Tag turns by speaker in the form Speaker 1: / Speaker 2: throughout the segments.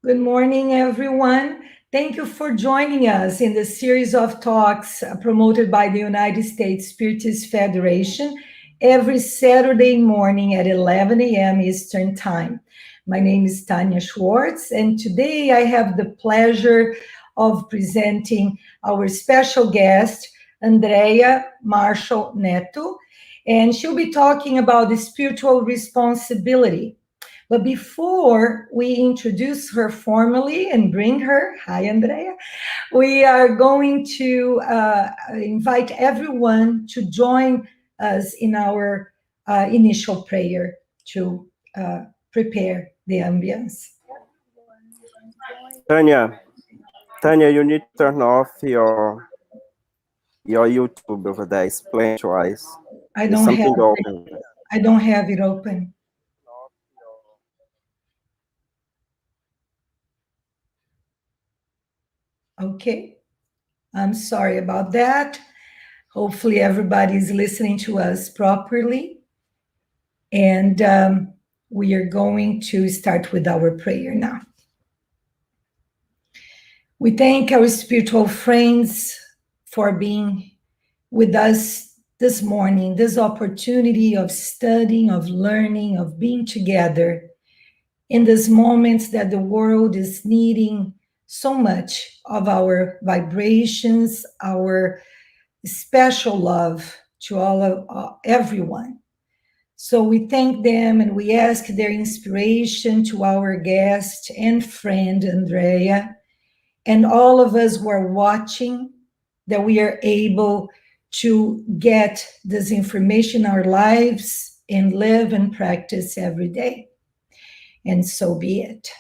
Speaker 1: Good morning, everyone. Thank you for joining us in the series of talks promoted by the United States Spiritist Federation every Saturday morning at 11 a.m. Eastern Time. My name is Tanya Schwartz, and today I have the pleasure of presenting our special guest, Andreia Marshall-Netto, and she'll be talking about the spiritual responsibility. But before we introduce her formally and bring her, hi Andrea, we are going to invite everyone to join us in our initial prayer to uh, prepare the ambience.
Speaker 2: Tanya, Tanya, you need to turn off your YouTube over there. It's playing twice.
Speaker 1: I
Speaker 2: There's
Speaker 1: don't have
Speaker 2: something open.
Speaker 1: I don't have it open. Okay, I'm sorry about that. Hopefully everybody is listening to us properly. And we are going to start with our prayer now. We thank our spiritual friends for being with us this morning, this opportunity of studying, of learning, of being together in these moments that the world is needing so much of our vibrations, our special love to all of everyone. So we thank them and we ask their inspiration to our guest and friend, Andreia, and all of us who are watching, that we are able to get this information in our lives and live and practice every day. And so be it.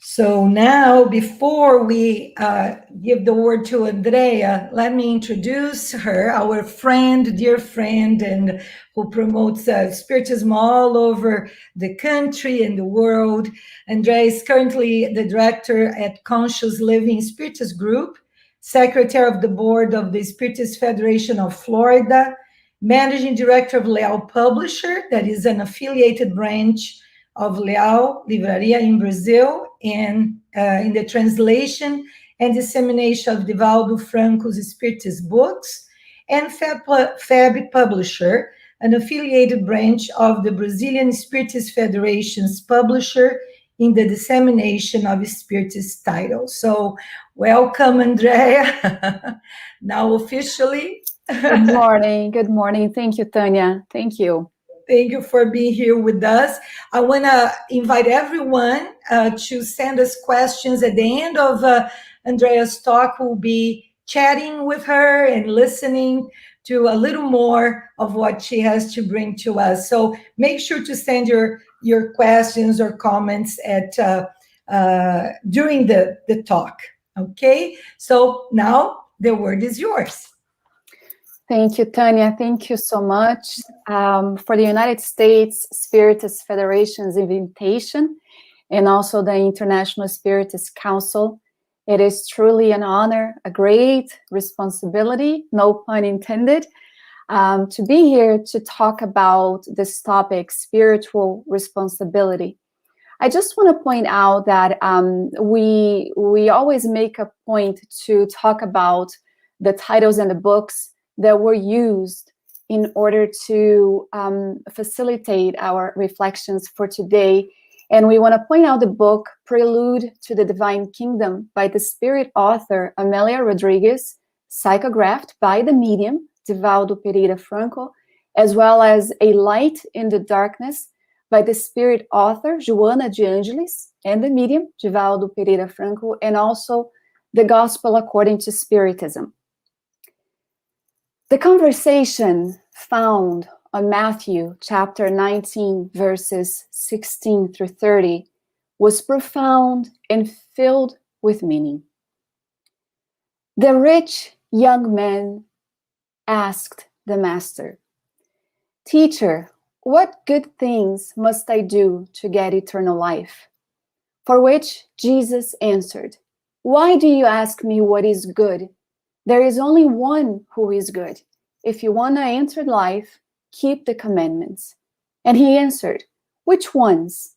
Speaker 1: So now, before we give the word to Andreia, let me introduce her, our friend, dear friend, and who promotes Spiritism all over the country and the world. Andreia is currently the director at Conscious Living Spiritist Group, secretary of the board of the Spiritist Federation of Florida, managing director of Leal Publisher, that is an affiliated branch of Leal Livraria in Brazil, and in the translation and dissemination of Divaldo Franco's Spiritist books, and FAB Publisher, an affiliated branch of the Brazilian Spiritist Federation's publisher in the dissemination of Spiritist titles. So welcome, Andreia, now officially.
Speaker 3: Good morning. Good morning. Thank you, Tanya. Thank you.
Speaker 1: Thank you for being here with us. I want to invite everyone to send us questions at the end of Andrea's talk. We'll be chatting with her and listening to a little more of what she has to bring to us. So make sure to send your questions or comments at during the talk. Okay? So now the word is yours.
Speaker 3: Thank you, Tanya. Thank you so much for the United States Spiritist Federation's invitation and also the International Spiritist Council. It is truly an honor, a great responsibility, no pun intended, to be here to talk about this topic, spiritual responsibility. I just want to point out that we always make a point to talk about the titles and the books that were used in order to facilitate our reflections for today. And we want to point out the book Prelude to the Divine Kingdom by the spirit author Amelia Rodriguez, psychographed by the medium Divaldo Pereira Franco, as well as A Light in the Darkness by the spirit author Joana de Angelis and the medium Divaldo Pereira Franco, and also The Gospel According to Spiritism. The conversation found on Matthew chapter 19, verses 16 through 30 was profound and filled with meaning. The rich young man asked the master, "Teacher, what good things must I do to get eternal life?" For which Jesus answered, "Why do you ask me what is good? There is only one who is good. If you want to enter life, keep the commandments." And he answered, Which ones?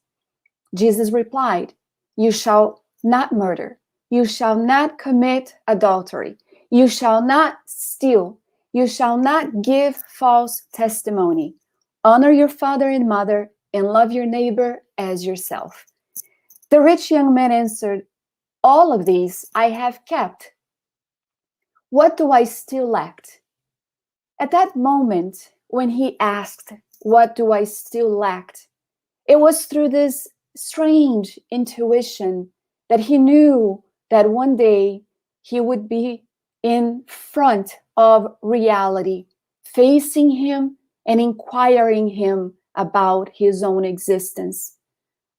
Speaker 3: Jesus replied, you shall not murder. You shall not commit adultery. You shall not steal. You shall not give false testimony. Honor your father and mother and love your neighbor as yourself. The rich young man answered, all of these I have kept. What do I still lack? At that moment, when he asked, what do I still lack? It was through this strange intuition that he knew that one day he would be in front of reality, facing him and inquiring him about his own existence.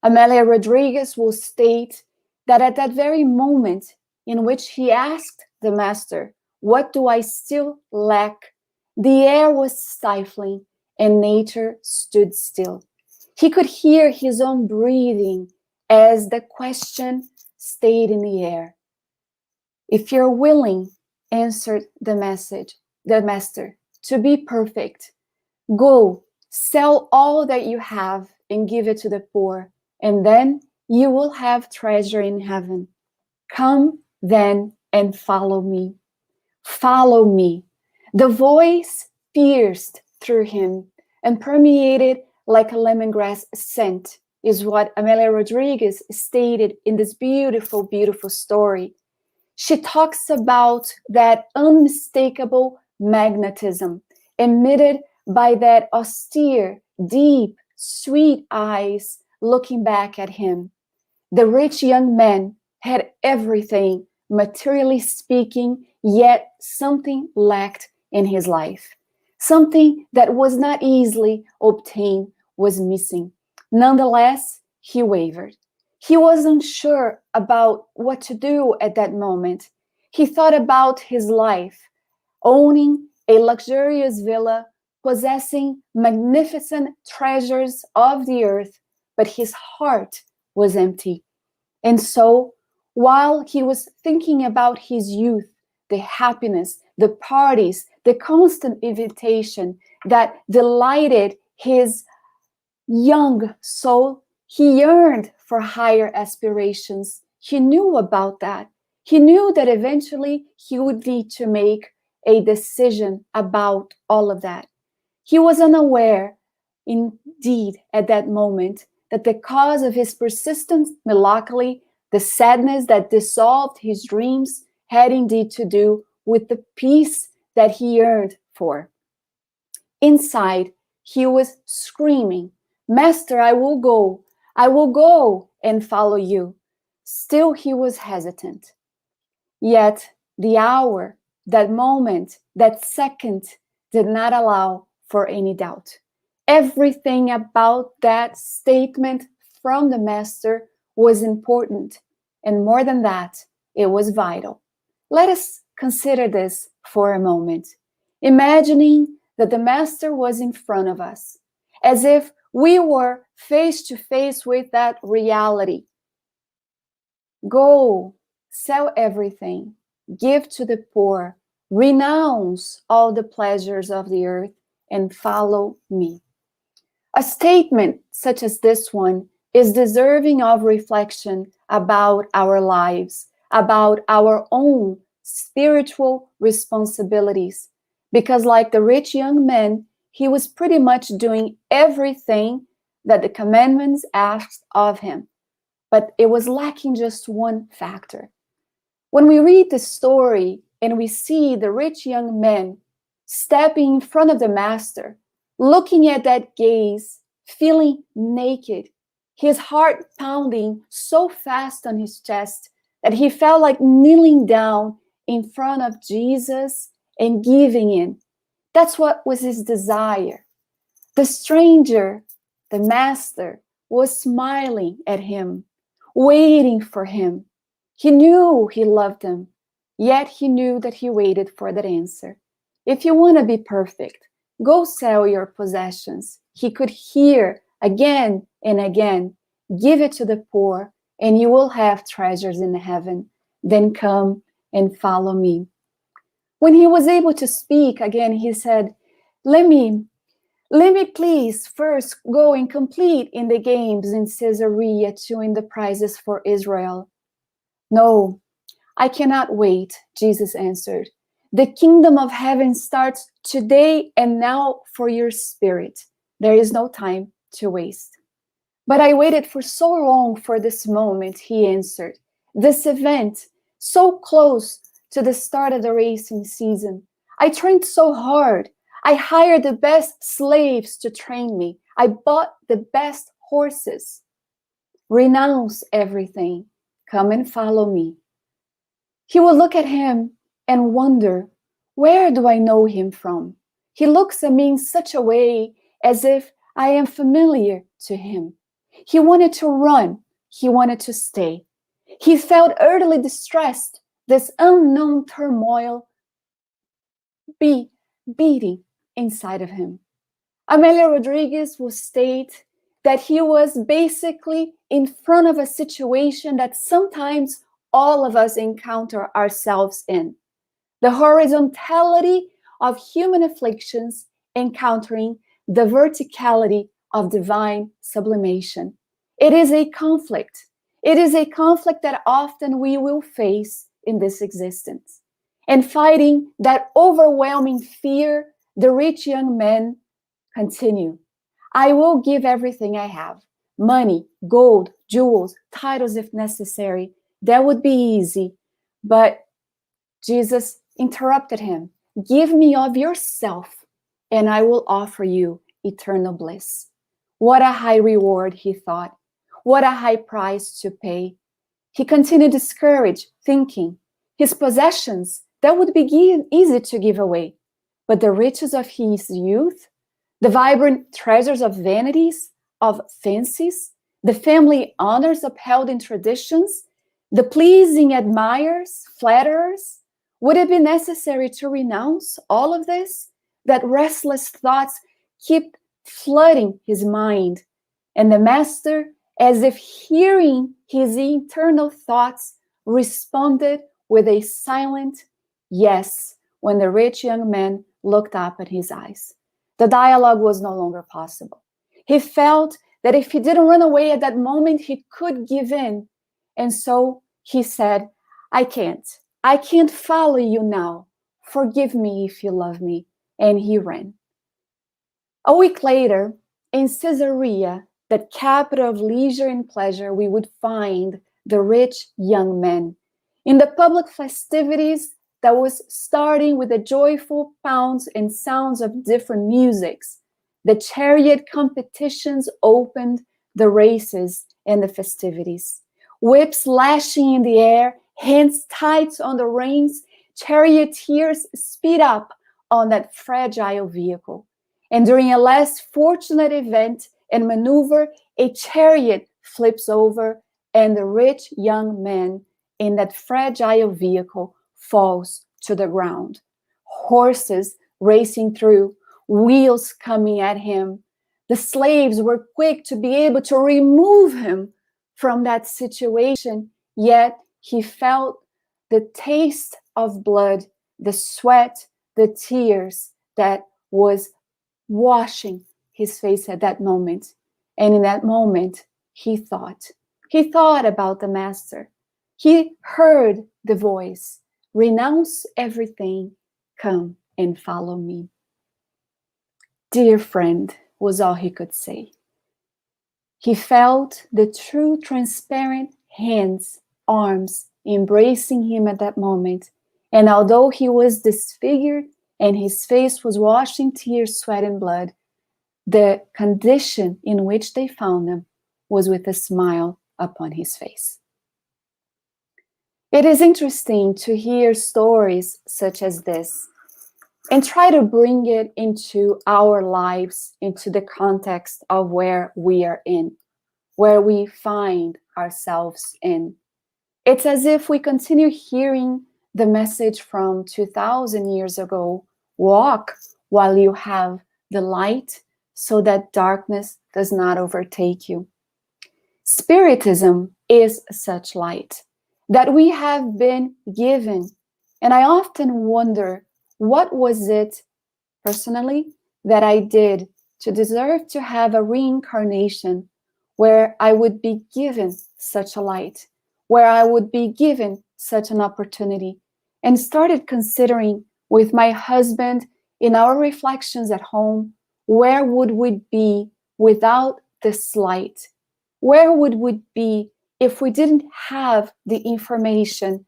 Speaker 3: Amelia Rodriguez will state that at that very moment in which he asked the master, what do I still lack? The air was stifling and nature stood still. He could hear his own breathing as the question stayed in the air. If you're willing, answered the master, to be perfect, go, sell all that you have and give it to the poor, and then you will have treasure in heaven. Come then and follow me. Follow me. The voice pierced through him and permeated like a lemongrass scent, is what Amelia Rodriguez stated in this beautiful, beautiful story. She talks about that unmistakable magnetism emitted by that austere, deep, sweet eyes looking back at him. The rich young man had everything, materially speaking, yet something lacked in his life. Something that was not easily obtained was missing. Nonetheless, he wavered. He wasn't sure about what to do at that moment. He thought about his life, owning a luxurious villa, possessing magnificent treasures of the earth, but his heart was empty. And so, while he was thinking about his youth, the happiness, the parties, the constant invitation that delighted his young soul, he yearned for higher aspirations. He knew about that. He knew that eventually he would need to make a decision about all of that. He was unaware, indeed, at that moment, that the cause of his persistent melancholy, the sadness that dissolved his dreams, had indeed to do with the peace that he yearned for. Inside, he was screaming, Master, I will go and follow you. Still, he was hesitant. Yet, the hour, that moment, that second did not allow for any doubt. Everything about that statement from the master was important, and more than that, it was vital. Let us consider this for a moment, imagining that the master was in front of us, as if we were face to face with that reality. Go, sell everything, give to the poor, renounce all the pleasures of the earth, and follow me. A statement such as this one is deserving of reflection about our lives, about our own spiritual responsibilities. Because like the rich young man, he was pretty much doing everything that the commandments asked of him. But it was lacking just one factor. When we read the story and we see the rich young man stepping in front of the master, looking at that gaze, feeling naked, his heart pounding so fast on his chest that he felt like kneeling down in front of Jesus and giving in. That's what was his desire. The stranger, the master, was smiling at him, waiting for him. He knew he loved him, yet he knew that he waited for that answer. If you want to be perfect, go sell your possessions. He could hear again and again, give it to the poor, and you will have treasures in heaven. Then come and follow me. When he was able to speak again, he said, let me Let me please first go and complete in the games in Caesarea to win the prizes for Israel. No, I cannot wait, Jesus answered. The kingdom of heaven starts today and now for your spirit. There is no time to waste. But I waited for so long for this moment, he answered. This event, so close to the start of the racing season. I trained so hard. I hired the best slaves to train me. I bought the best horses. Renounce everything. Come and follow me. He would look at him and wonder, where do I know him from? He looks at me in such a way as if I am familiar to him. He wanted to run. He wanted to stay. He felt utterly distressed, this unknown turmoil beating inside of him. Amelia Rodriguez will state that he was basically in front of a situation that sometimes all of us encounter ourselves in. The horizontality of human afflictions encountering the verticality of divine sublimation. It is a conflict. It is a conflict that often we will face in this existence. And fighting that overwhelming fear, the rich young men continue. I will give everything I have. Money, gold, jewels, titles if necessary. That would be easy. But Jesus interrupted him. Give me of yourself, and I will offer you eternal bliss. What a high reward, he thought. What a high price to pay. He continued discouraged, thinking, his possessions, that would be easy to give away. But the riches of his youth, the vibrant treasures of vanities, of fancies, the family honors upheld in traditions, the pleasing admirers, flatterers, would it be necessary to renounce all of this? That restless thoughts keep flooding his mind. And the master, as if hearing his internal thoughts, responded with a silent yes when the rich young man looked up at his eyes. The dialogue was no longer possible. He felt that if he didn't run away at that moment, he could give in. And so he said, I can't follow you now. Forgive me if you love me. And he ran. A week later, in Caesarea, that capital of leisure and pleasure, we would find the rich young men. In the public festivities that was starting with the joyful pounds and sounds of different musics, the chariot competitions opened the races and the festivities. Whips lashing in the air, hands tight on the reins, charioteers speed up on that fragile vehicle. And during a less fortunate event and maneuver, a chariot flips over and the rich young man in that fragile vehicle falls to the ground. Horses racing through, wheels coming at him. The slaves were quick to be able to remove him from that situation, yet he felt the taste of blood, the sweat, the tears that was washing his face at that moment. And in that moment, he thought about the master. He heard the voice, renounce everything, come and follow me. Dear friend, was all he could say. He felt the true transparent hands, arms embracing him at that moment. And although he was disfigured and his face was washed in tears, sweat, and blood, the condition in which they found him was with a smile upon his face. It is interesting to hear stories such as this and try to bring it into our lives, into the context of where we are in, where we find ourselves in. It's as if we continue hearing the message from 2,000 years ago, walk while you have the light so that darkness does not overtake you. Spiritism is such light that we have been given. And I often wonder, what was it personally that I did to deserve to have a reincarnation where I would be given such a light, where I would be given such an opportunity, and started considering with my husband in our reflections at home, where would we be without this light? Where would we be if we didn't have the information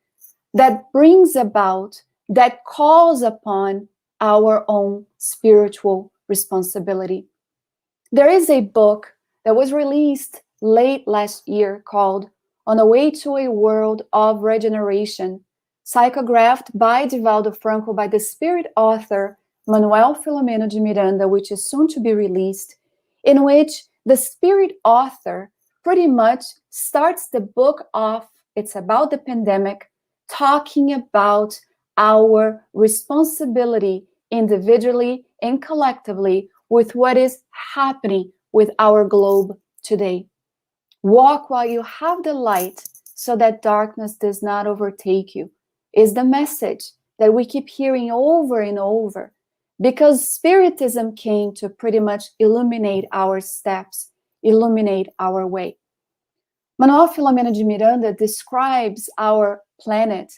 Speaker 3: that brings about, that calls upon our own spiritual responsibility? There is a book that was released late last year called On the Way to a World of Regeneration, psychographed by Divaldo Franco by the spirit author Manuel Filomeno de Miranda, which is soon to be released, in which the spirit author pretty much starts the book off, it's about the pandemic, talking about our responsibility individually and collectively with what is happening with our globe today. Walk while you have the light so that darkness does not overtake you, is the message that we keep hearing over and over, because Spiritism came to pretty much illuminate our steps, illuminate our way. Manuel Filomeno de Miranda describes our planet.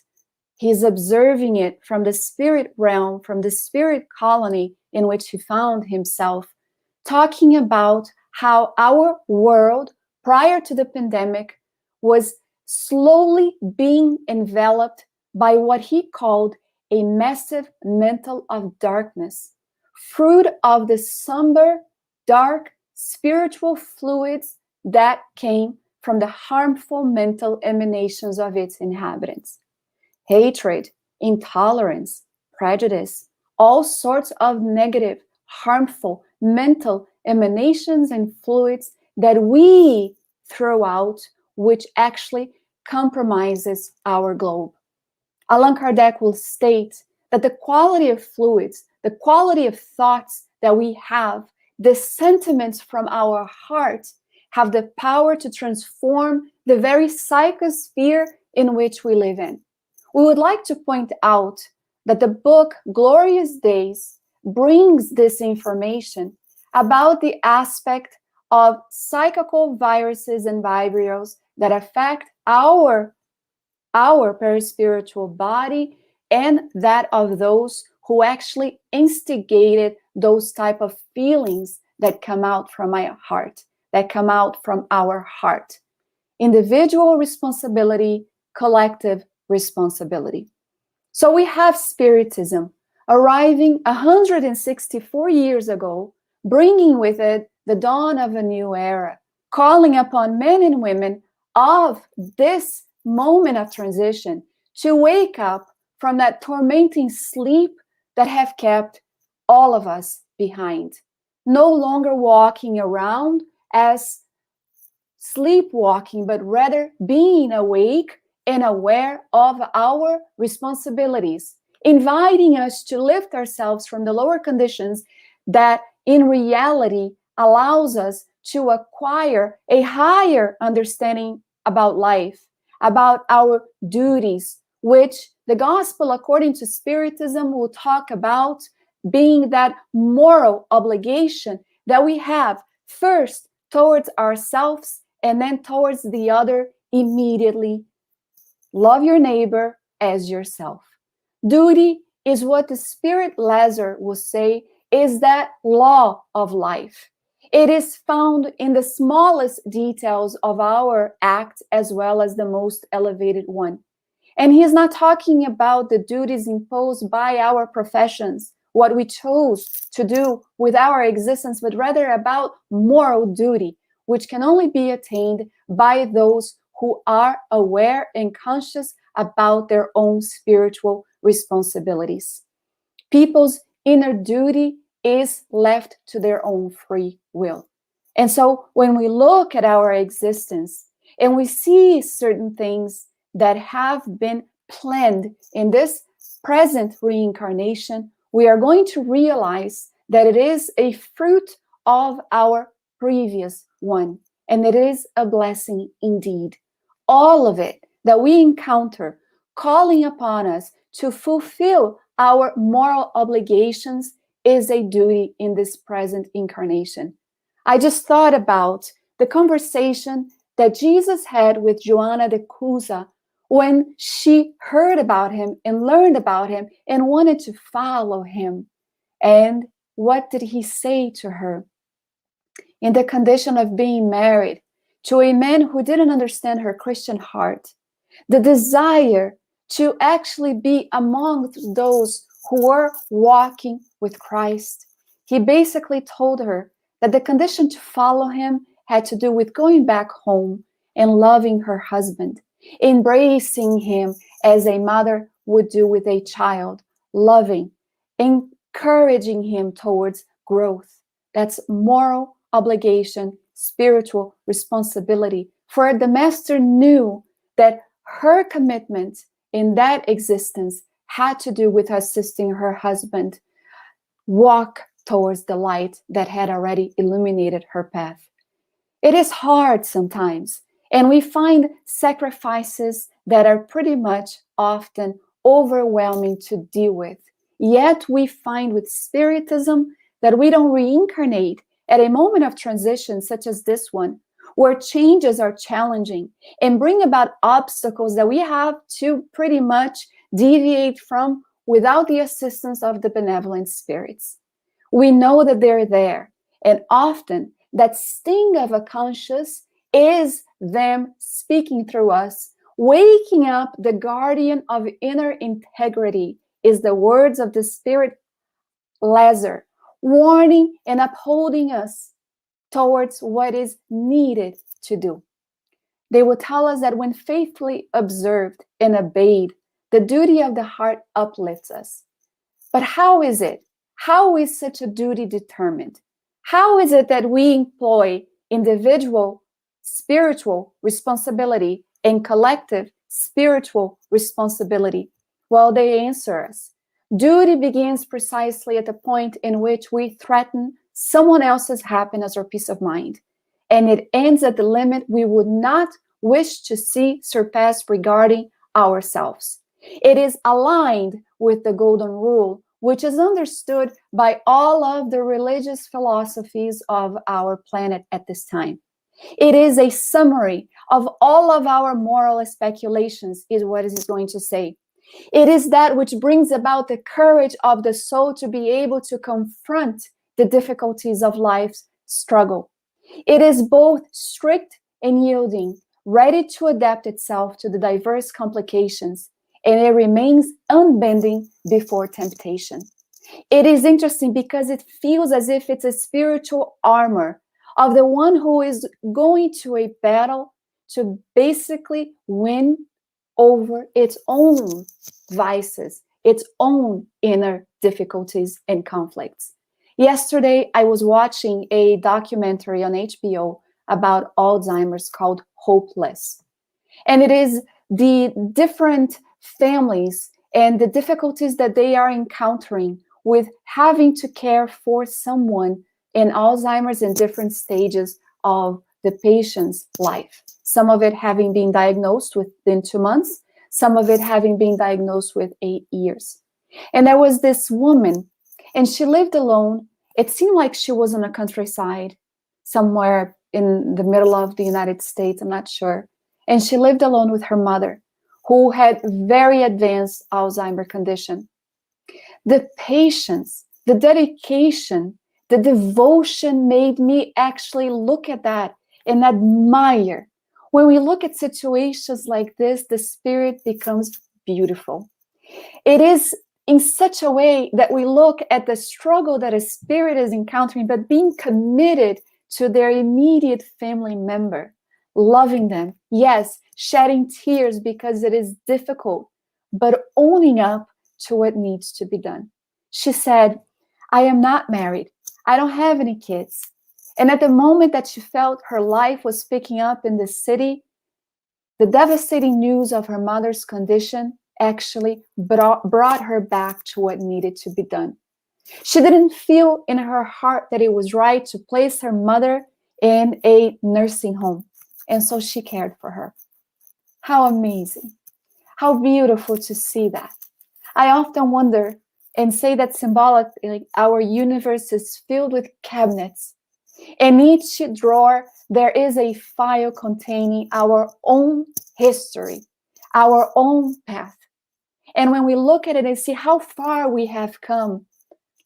Speaker 3: He's observing it from the spirit realm, from the spirit colony in which he found himself, talking about how our world prior to the pandemic was slowly being enveloped by what he called a massive mantle of darkness, fruit of the somber, dark, spiritual fluids that came from the harmful mental emanations of its inhabitants. Hatred, intolerance, prejudice, all sorts of negative, harmful mental emanations and fluids that we throw out, which actually compromises our globe. Allan Kardec will state that the quality of fluids, the quality of thoughts that we have, the sentiments from our heart have the power to transform the very psychosphere in which we live in. We would like to point out that the book Glorious Days brings this information about the aspect of psychical viruses and vibrios that affect our perispiritual body and that of those who actually instigated those type of feelings that come out from my heart, that come out from our heart. Individual responsibility, collective responsibility. So we have Spiritism arriving 164 years ago, bringing with it the dawn of a new era, calling upon men and women of this moment of transition to wake up from that tormenting sleep that have kept all of us behind. No longer walking around as sleepwalking, but rather being awake and aware of our responsibilities, inviting us to lift ourselves from the lower conditions that in reality allows us to acquire a higher understanding about life, about our duties, which the gospel, according to Spiritism, will talk about being that moral obligation that we have first towards ourselves and then towards the other immediately. Love your neighbor as yourself. Duty is what the Spirit Lazar will say is that law of life. It is found in the smallest details of our act as well as the most elevated one. And he is not talking about the duties imposed by our professions, what we chose to do with our existence, but rather about moral duty, which can only be attained by those who are aware and conscious about their own spiritual responsibilities. People's inner duty is left to their own free will. And so when we look at our existence and we see certain things that have been planned in this present reincarnation, we are going to realize that it is a fruit of our previous one, and it is a blessing indeed. All of it that we encounter calling upon us to fulfill our moral obligations is a duty in this present incarnation. I just thought about the conversation that Jesus had with Joanna de Cusa when she heard about him and learned about him and wanted to follow him. And what did he say to her? In the condition of being married to a man who didn't understand her Christian heart, the desire to actually be among those who were walking with Christ, he basically told her that the condition to follow him had to do with going back home and loving her husband, embracing him as a mother would do with a child, loving, encouraging him towards growth. That's moral obligation, spiritual responsibility. For the master knew that her commitment in that existence had to do with assisting her husband walk towards the light that had already illuminated her path. It is hard sometimes, and we find sacrifices that are pretty much often overwhelming to deal with. Yet we find with Spiritism that we don't reincarnate at a moment of transition such as this one, where changes are challenging and bring about obstacles that we have to pretty much deviate from without the assistance of the benevolent spirits. We know that they're there, and often that sting of a conscience is them speaking through us, waking up the guardian of inner integrity, is the words of the Spirit Lazar, warning and upholding us towards what is needed to do. They will tell us that when faithfully observed and obeyed, the duty of the heart uplifts us. But how is it? How is such a duty determined? How is it that we employ individual spiritual responsibility and collective spiritual responsibility? Well, they answer us. Duty begins precisely at the point in which we threaten someone else's happiness or peace of mind, and it ends at the limit we would not wish to see surpassed regarding ourselves. It is aligned with the golden rule, which is understood by all of the religious philosophies of our planet at this time. It is a summary of all of our moral speculations, is what it is going to say. It is that which brings about the courage of the soul to be able to confront the difficulties of life's struggle. It is both strict and yielding, ready to adapt itself to the diverse complications, and it remains unbending before temptation. It is interesting because it feels as if it's a spiritual armor of the one who is going to a battle to basically win over its own vices, its own inner difficulties and conflicts. Yesterday, I was watching a documentary on HBO about Alzheimer's called Hopeless. And it is the different families and the difficulties that they are encountering with having to care for someone in Alzheimer's in different stages of the patient's life. Some of it having been diagnosed within 2 months, some of it having been diagnosed with 8 years. And there was this woman, and she lived alone. It seemed like she was in a countryside, somewhere in the middle of the United States, I'm not sure. And she lived alone with her mother, who had very advanced Alzheimer's condition. The patience, the dedication, the devotion made me actually look at that and admire. When we look at situations like this, the spirit becomes beautiful. It is in such a way that we look at the struggle that a spirit is encountering, but being committed to their immediate family member, loving them, yes, shedding tears because it is difficult, but owning up to what needs to be done. She said, I am not married. I don't have any kids. And at the moment that she felt her life was picking up in the city, the devastating news of her mother's condition actually brought her back to what needed to be done. She didn't feel in her heart that it was right to place her mother in a nursing home. And so she cared for her. How amazing. How beautiful to see that. I often wonder and say that symbolically our universe is filled with cabinets. In each drawer, there is a file containing our own history, our own path. And when we look at it and see how far we have come,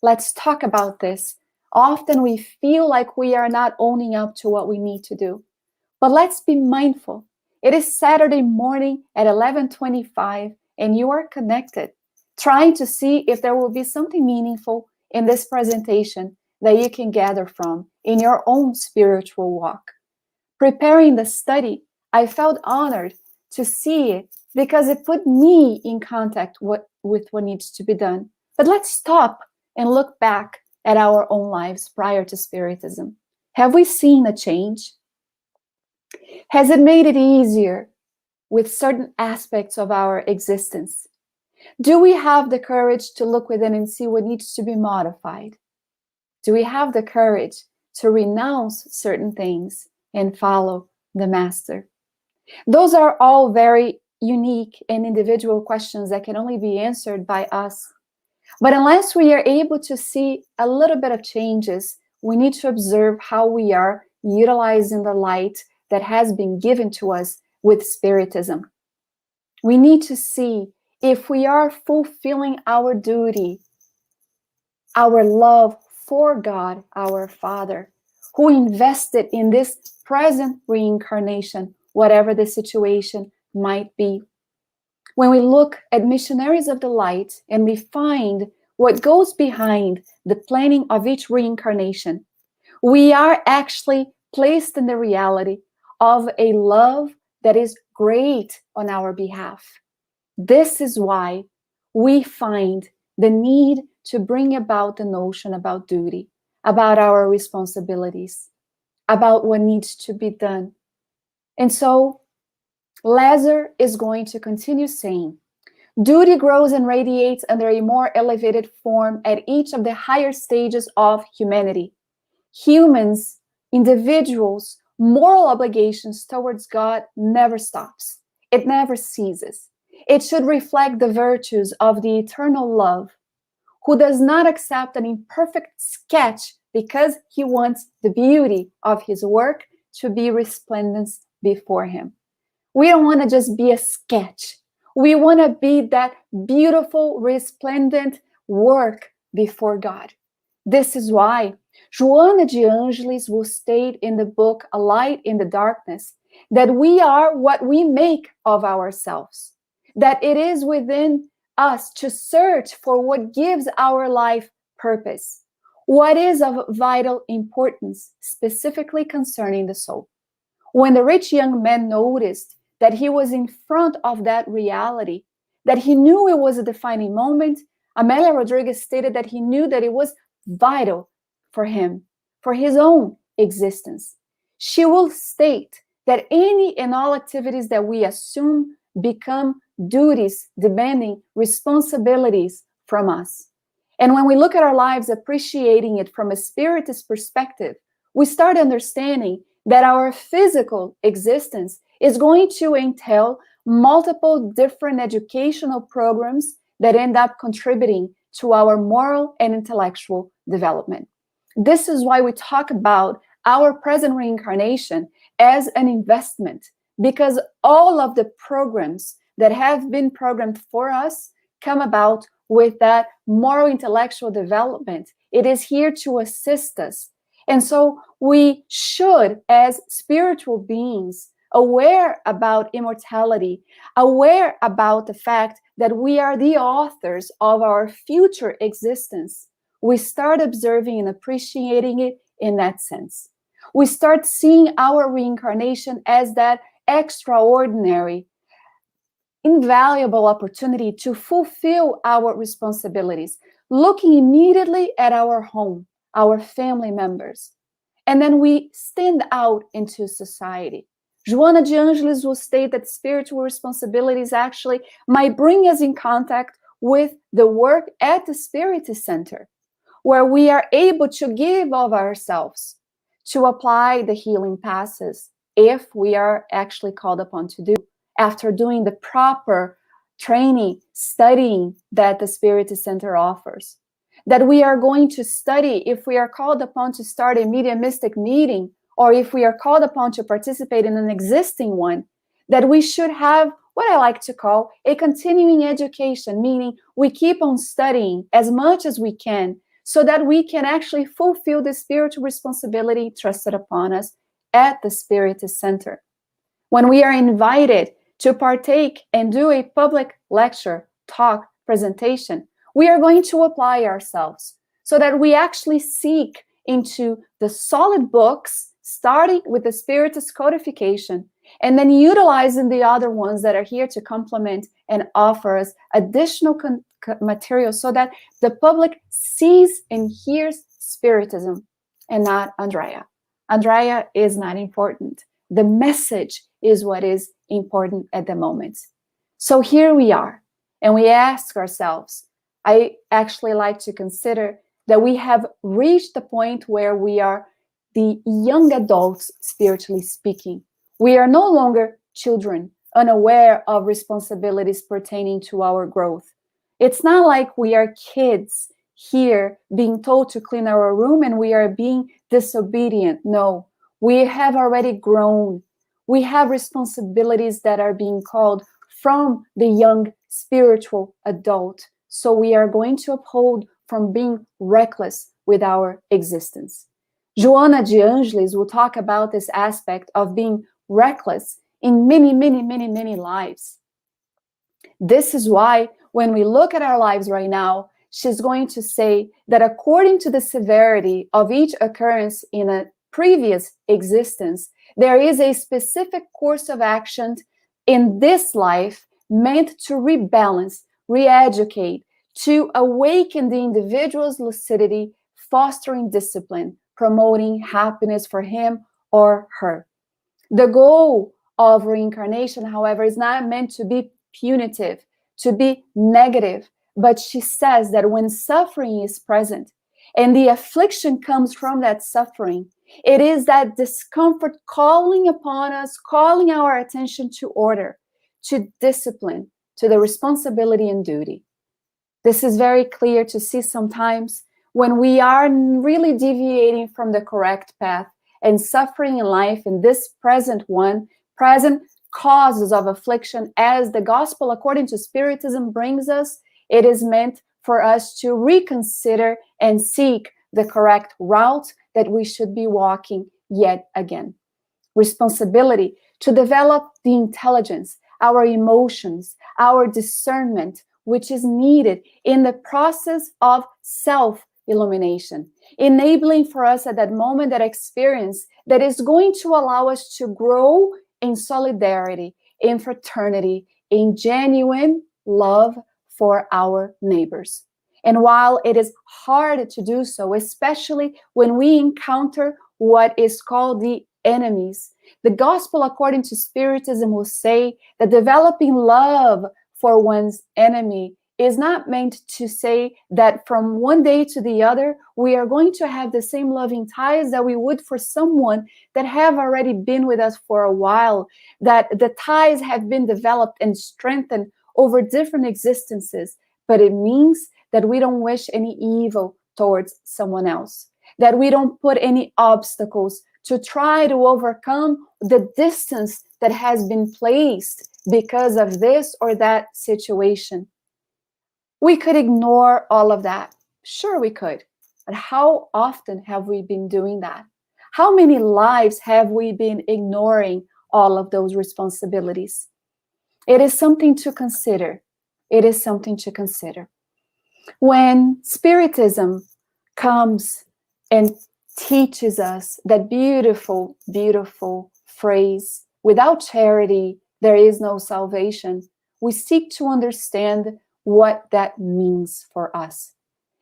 Speaker 3: let's talk about this. Often we feel like we are not owning up to what we need to do. But let's be mindful. It is Saturday morning at 11:25, and you are connected, trying to see if there will be something meaningful in this presentation that you can gather from in your own spiritual walk. Preparing the study, I felt honored to see it because it put me in contact with what needs to be done. But let's stop and look back at our own lives prior to Spiritism. Have we seen a change? Has it made it easier with certain aspects of our existence? Do we have the courage to look within and see what needs to be modified? Do we have the courage to renounce certain things and follow the Master? Those are all very unique and individual questions that can only be answered by us. But unless we are able to see a little bit of changes, we need to observe how we are utilizing the light that has been given to us with Spiritism. We need to see if we are fulfilling our duty, our love for God, our Father, who invested in this present reincarnation, whatever the situation might be. When we look at missionaries of the light and we find what goes behind the planning of each reincarnation, we are actually placed in the reality of a love that is great on our behalf. This is why we find the need to bring about the notion about duty, about our responsibilities, about what needs to be done. And so Lazar is going to continue saying, duty grows and radiates under a more elevated form at each of the higher stages of humanity. Humans, individuals, moral obligations towards God never stops. It never ceases. It should reflect the virtues of the eternal love, who does not accept an imperfect sketch because he wants the beauty of his work to be resplendent before him. We don't want to just be a sketch. We want to be that beautiful, resplendent work before God. This is why Joana de Ângeles will state in the book A Light in the Darkness that we are what we make of ourselves, that it is within us to search for what gives our life purpose, what is of vital importance, specifically concerning the soul. When the rich young man noticed that he was in front of that reality, that he knew it was a defining moment, Amelia Rodriguez stated that he knew that it was vital for him, for his own existence. She will state that any and all activities that we assume become duties, demanding responsibilities from us. And when we look at our lives appreciating it from a Spiritist perspective, we start understanding that our physical existence is going to entail multiple different educational programs that end up contributing to our moral and intellectual development. This is why we talk about our present reincarnation as an investment, because all of the programs that have been programmed for us come about with that moral intellectual development. It is here to assist us. And so we should, as spiritual beings, aware about immortality, aware about the fact that we are the authors of our future existence, we start observing and appreciating it in that sense. We start seeing our reincarnation as that extraordinary, invaluable opportunity to fulfill our responsibilities, looking immediately at our home, our family members, and then we stand out into society. Joana de Ângeles will state that spiritual responsibilities actually might bring us in contact with the work at the Spiritist Center, where we are able to give of ourselves to apply the healing passes if we are actually called upon to do, after doing the proper training, studying that the Spiritist Center offers. That we are going to study if we are called upon to start a mediumistic meeting, or if we are called upon to participate in an existing one, that we should have what I like to call a continuing education, meaning we keep on studying as much as we can so that we can actually fulfill the spiritual responsibility trusted upon us at the Spiritist Center. When we are invited to partake and do a public lecture, talk, presentation, we are going to apply ourselves so that we actually seek into the solid books, starting with the Spiritist codification, and then utilizing the other ones that are here to complement and offer us additional material so that the public sees and hears Spiritism and not Andreia. Andreia is not important. The message is what is important at the moment. So here we are, and we ask ourselves, I actually like to consider that we have reached the point where we are the young adults, spiritually speaking. We are no longer children, unaware of responsibilities pertaining to our growth. It's not like we are kids here being told to clean our room and we are being disobedient. No, we have already grown. We have responsibilities that are being called from the young spiritual adult. So we are going to uphold from being reckless with our existence. Joana de Angelis will talk about this aspect of being reckless in many, many, many, many lives. This is why when we look at our lives right now, she's going to say that according to the severity of each occurrence in a previous existence, there is a specific course of action in this life meant to rebalance, re-educate, to awaken the individual's lucidity, fostering discipline, promoting happiness for him or her. The goal of reincarnation, however, is not meant to be punitive, to be negative, but she says that when suffering is present and the affliction comes from that suffering, it is that discomfort calling upon us, calling our attention to order, to discipline, to the responsibility and duty. This is very clear to see sometimes when we are really deviating from the correct path and suffering in life in this present causes of affliction, as the gospel according to Spiritism brings us, it is meant for us to reconsider and seek the correct route that we should be walking yet again. Responsibility to develop the intelligence, our emotions, our discernment, which is needed in the process of self-illumination, enabling for us at that moment that experience that is going to allow us to grow in solidarity, in fraternity, in genuine love for our neighbors. And while it is hard to do so, especially when we encounter what is called the enemies, the gospel according to Spiritism will say that developing love for one's enemy is not meant to say that from one day to the other, we are going to have the same loving ties that we would for someone that have already been with us for a while, that the ties have been developed and strengthened over different existences. But it means that we don't wish any evil towards someone else, that we don't put any obstacles to try to overcome the distance that has been placed because of this or that situation. We could ignore all of that. Sure, we could. But how often have we been doing that? How many lives have we been ignoring all of those responsibilities? It is something to consider. It is something to consider. When Spiritism comes and teaches us that beautiful, beautiful phrase, without charity, there is no salvation, we seek to understand what that means for us.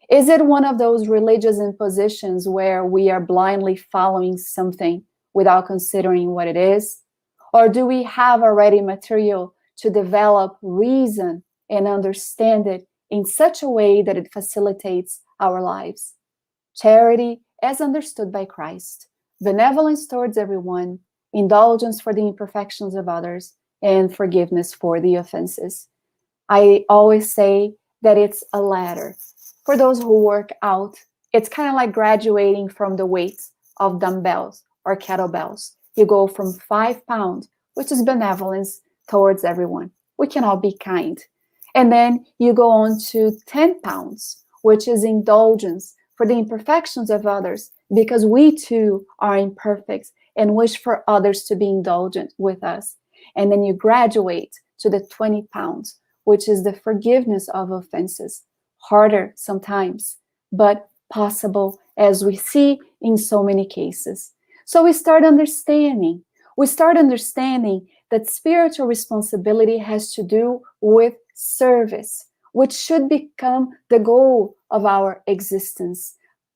Speaker 3: Is it one of those religious impositions where we are blindly following something without considering what it is? Or do we have already material to develop reason and understand it in such a way that it facilitates our lives? Charity as understood by Christ, benevolence towards everyone, indulgence for the imperfections of others, and forgiveness for the offenses. I always say that it's a ladder. For those who work out, it's kind of like graduating from the weights of dumbbells or kettlebells. You go from 5 pounds, which is benevolence towards everyone. We can all be kind. And then you go on to 10 pounds, which is indulgence for the imperfections of others, because we too are imperfect and wish for others to be indulgent with us. And then you graduate to the 20 pounds, which is the forgiveness of offenses. Harder sometimes, but possible, as we see in so many cases. So we start understanding that spiritual responsibility has to do with service, which should become the goal of our existence.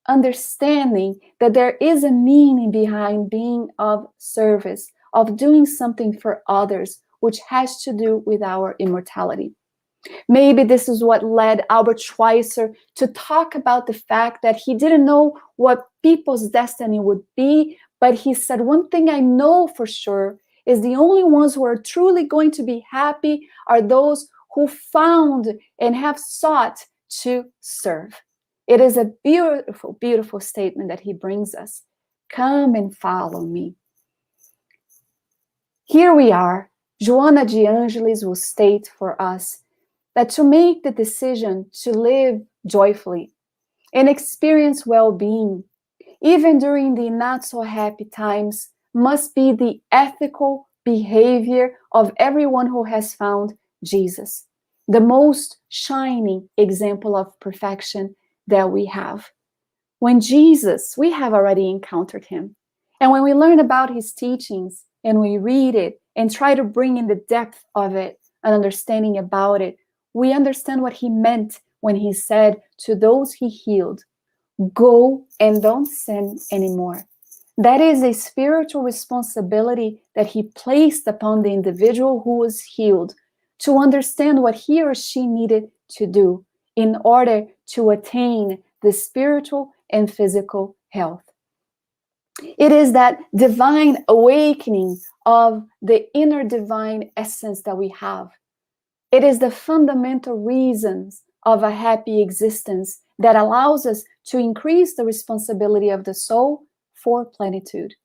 Speaker 3: Understanding that there is a meaning behind being of service, of doing something for others, which has to do with our immortality. Maybe this is what led Albert Schweitzer to talk about the fact that he didn't know what people's destiny would be, but he said, one thing I know for sure is the only ones who are truly going to be happy are those who found and have sought to serve. It is a beautiful, beautiful statement that he brings us. Come and follow me. Here we are. Joana de Angelis will state for us that to make the decision to live joyfully and experience well-being, even during the not so happy times, must be the ethical behavior of everyone who has found Jesus, the most shining example of perfection that we have. When Jesus, we have already encountered him. And when we learn about his teachings and we read it and try to bring in the depth of it, an understanding about it, we understand what he meant when he said to those he healed, go and don't sin anymore. That is a spiritual responsibility that he placed upon the individual who was healed to understand what he or she needed to do in order to attain the spiritual and physical health. It is that divine awakening of the inner divine essence that we have. It is the fundamental reasons of a happy existence that allows us to increase the responsibility of the soul for plenitude.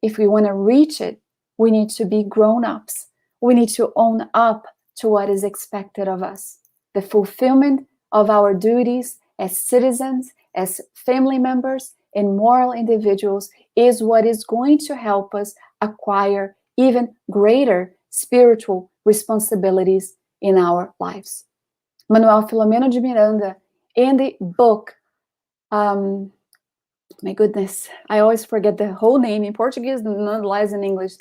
Speaker 3: If we want to reach it, we need to be grown-ups. We need to own up to what is expected of us. The fulfillment of our duties as citizens, as family members, and moral individuals is what is going to help us acquire even greater spiritual responsibilities in our lives. Manuel Filomeno de Miranda, in the book, my goodness, I always forget the whole name in Portuguese, nonetheless in English,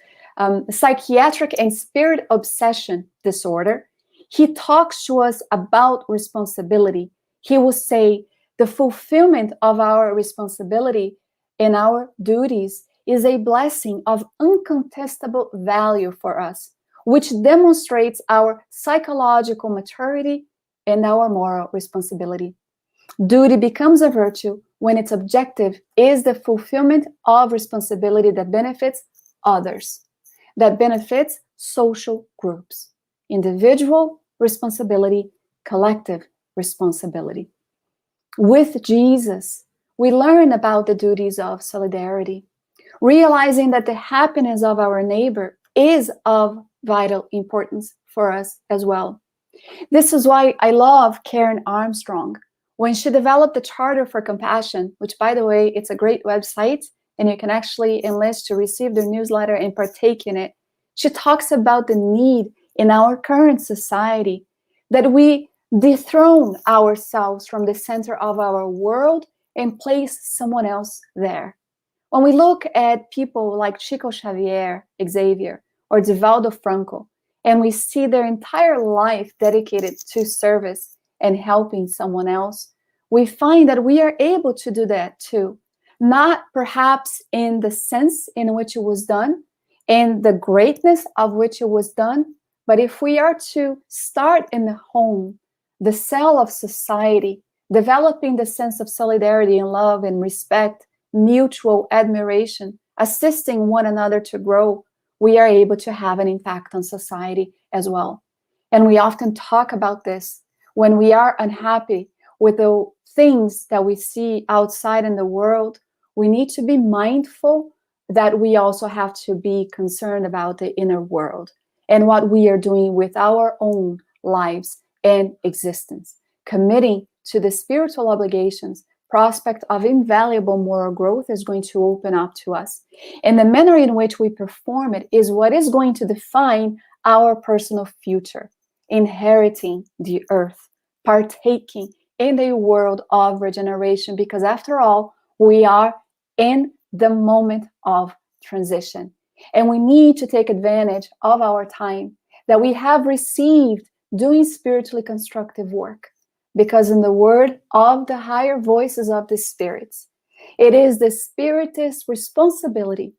Speaker 3: Psychiatric and Spirit Obsession Disorder, he talks to us about responsibility. He will say, the fulfillment of our responsibility and our duties is a blessing of uncontestable value for us, which demonstrates our psychological maturity and our moral responsibility. Duty becomes a virtue when its objective is the fulfillment of responsibility that benefits others, that benefits social groups. Individual responsibility, collective responsibility. With Jesus, we learn about the duties of solidarity, realizing that the happiness of our neighbor is of vital importance for us as well. This is why I love Karen Armstrong. When she developed the Charter for Compassion, which, by the way, it's a great website, and you can actually enlist to receive their newsletter and partake in it, she talks about the need in our current society that we dethrone ourselves from the center of our world and place someone else there. When we look at people like Chico Xavier, Xavier, or Divaldo Franco, and we see their entire life dedicated to service and helping someone else, we find that we are able to do that too. Not perhaps in the sense in which it was done, and the greatness of which it was done, but if we are to start in the home, the cell of society, developing the sense of solidarity and love and respect, mutual admiration, assisting one another to grow, we are able to have an impact on society as well. And we often talk about this when we are unhappy with the things that we see outside in the world. We need to be mindful that we also have to be concerned about the inner world and what we are doing with our own lives and existence, committing to the spiritual obligations. Prospect of invaluable moral growth is going to open up to us. And the manner in which we perform it is what is going to define our personal future, inheriting the earth, partaking in the world of regeneration, because after all, we are in the moment of transition. And we need to take advantage of our time that we have received doing spiritually constructive work. Because in the word of the higher voices of the spirits, it is the Spiritist responsibility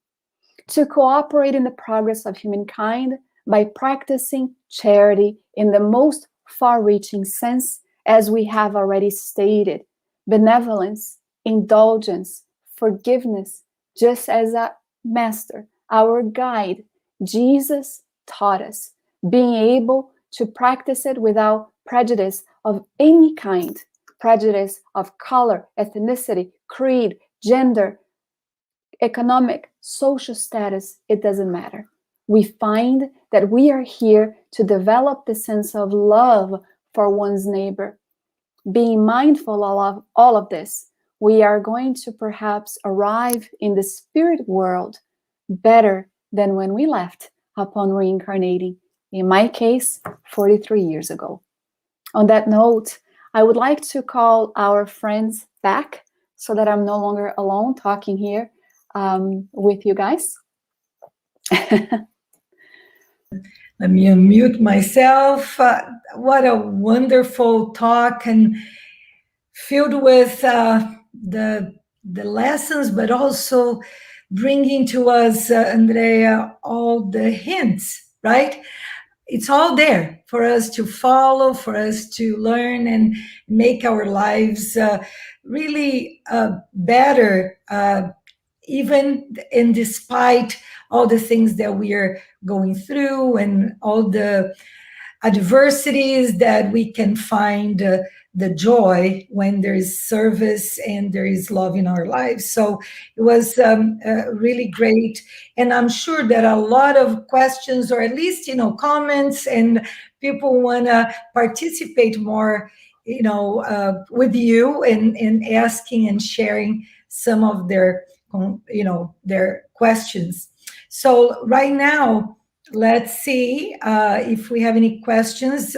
Speaker 3: to cooperate in the progress of humankind by practicing charity in the most far-reaching sense, as we have already stated, benevolence, indulgence, forgiveness, just as a master, our guide, Jesus taught us, being able to practice it without prejudice of any kind, prejudice of color, ethnicity, creed, gender, economic, social status, it doesn't matter. We find that we are here to develop the sense of love for one's neighbor. Being mindful of all of this, we are going to perhaps arrive in the spirit world better than when we left upon reincarnating. In my case, 43 years ago. On that note, I would like to call our friends back so that I'm no longer alone talking here with you guys.
Speaker 1: Let me unmute myself. What a wonderful talk, and filled with the lessons, but also bringing to us, Andreia, all the hints, right? It's all there for us to follow, for us to learn and make our lives really better, even and despite all the things that we are going through and all the adversities, that we can find the joy when there is service and there is love in our lives. So it was really great. And I'm sure that a lot of questions, or at least, comments, and people want to participate more, with you and asking and sharing some of their, their questions. So right now, let's see if we have any questions.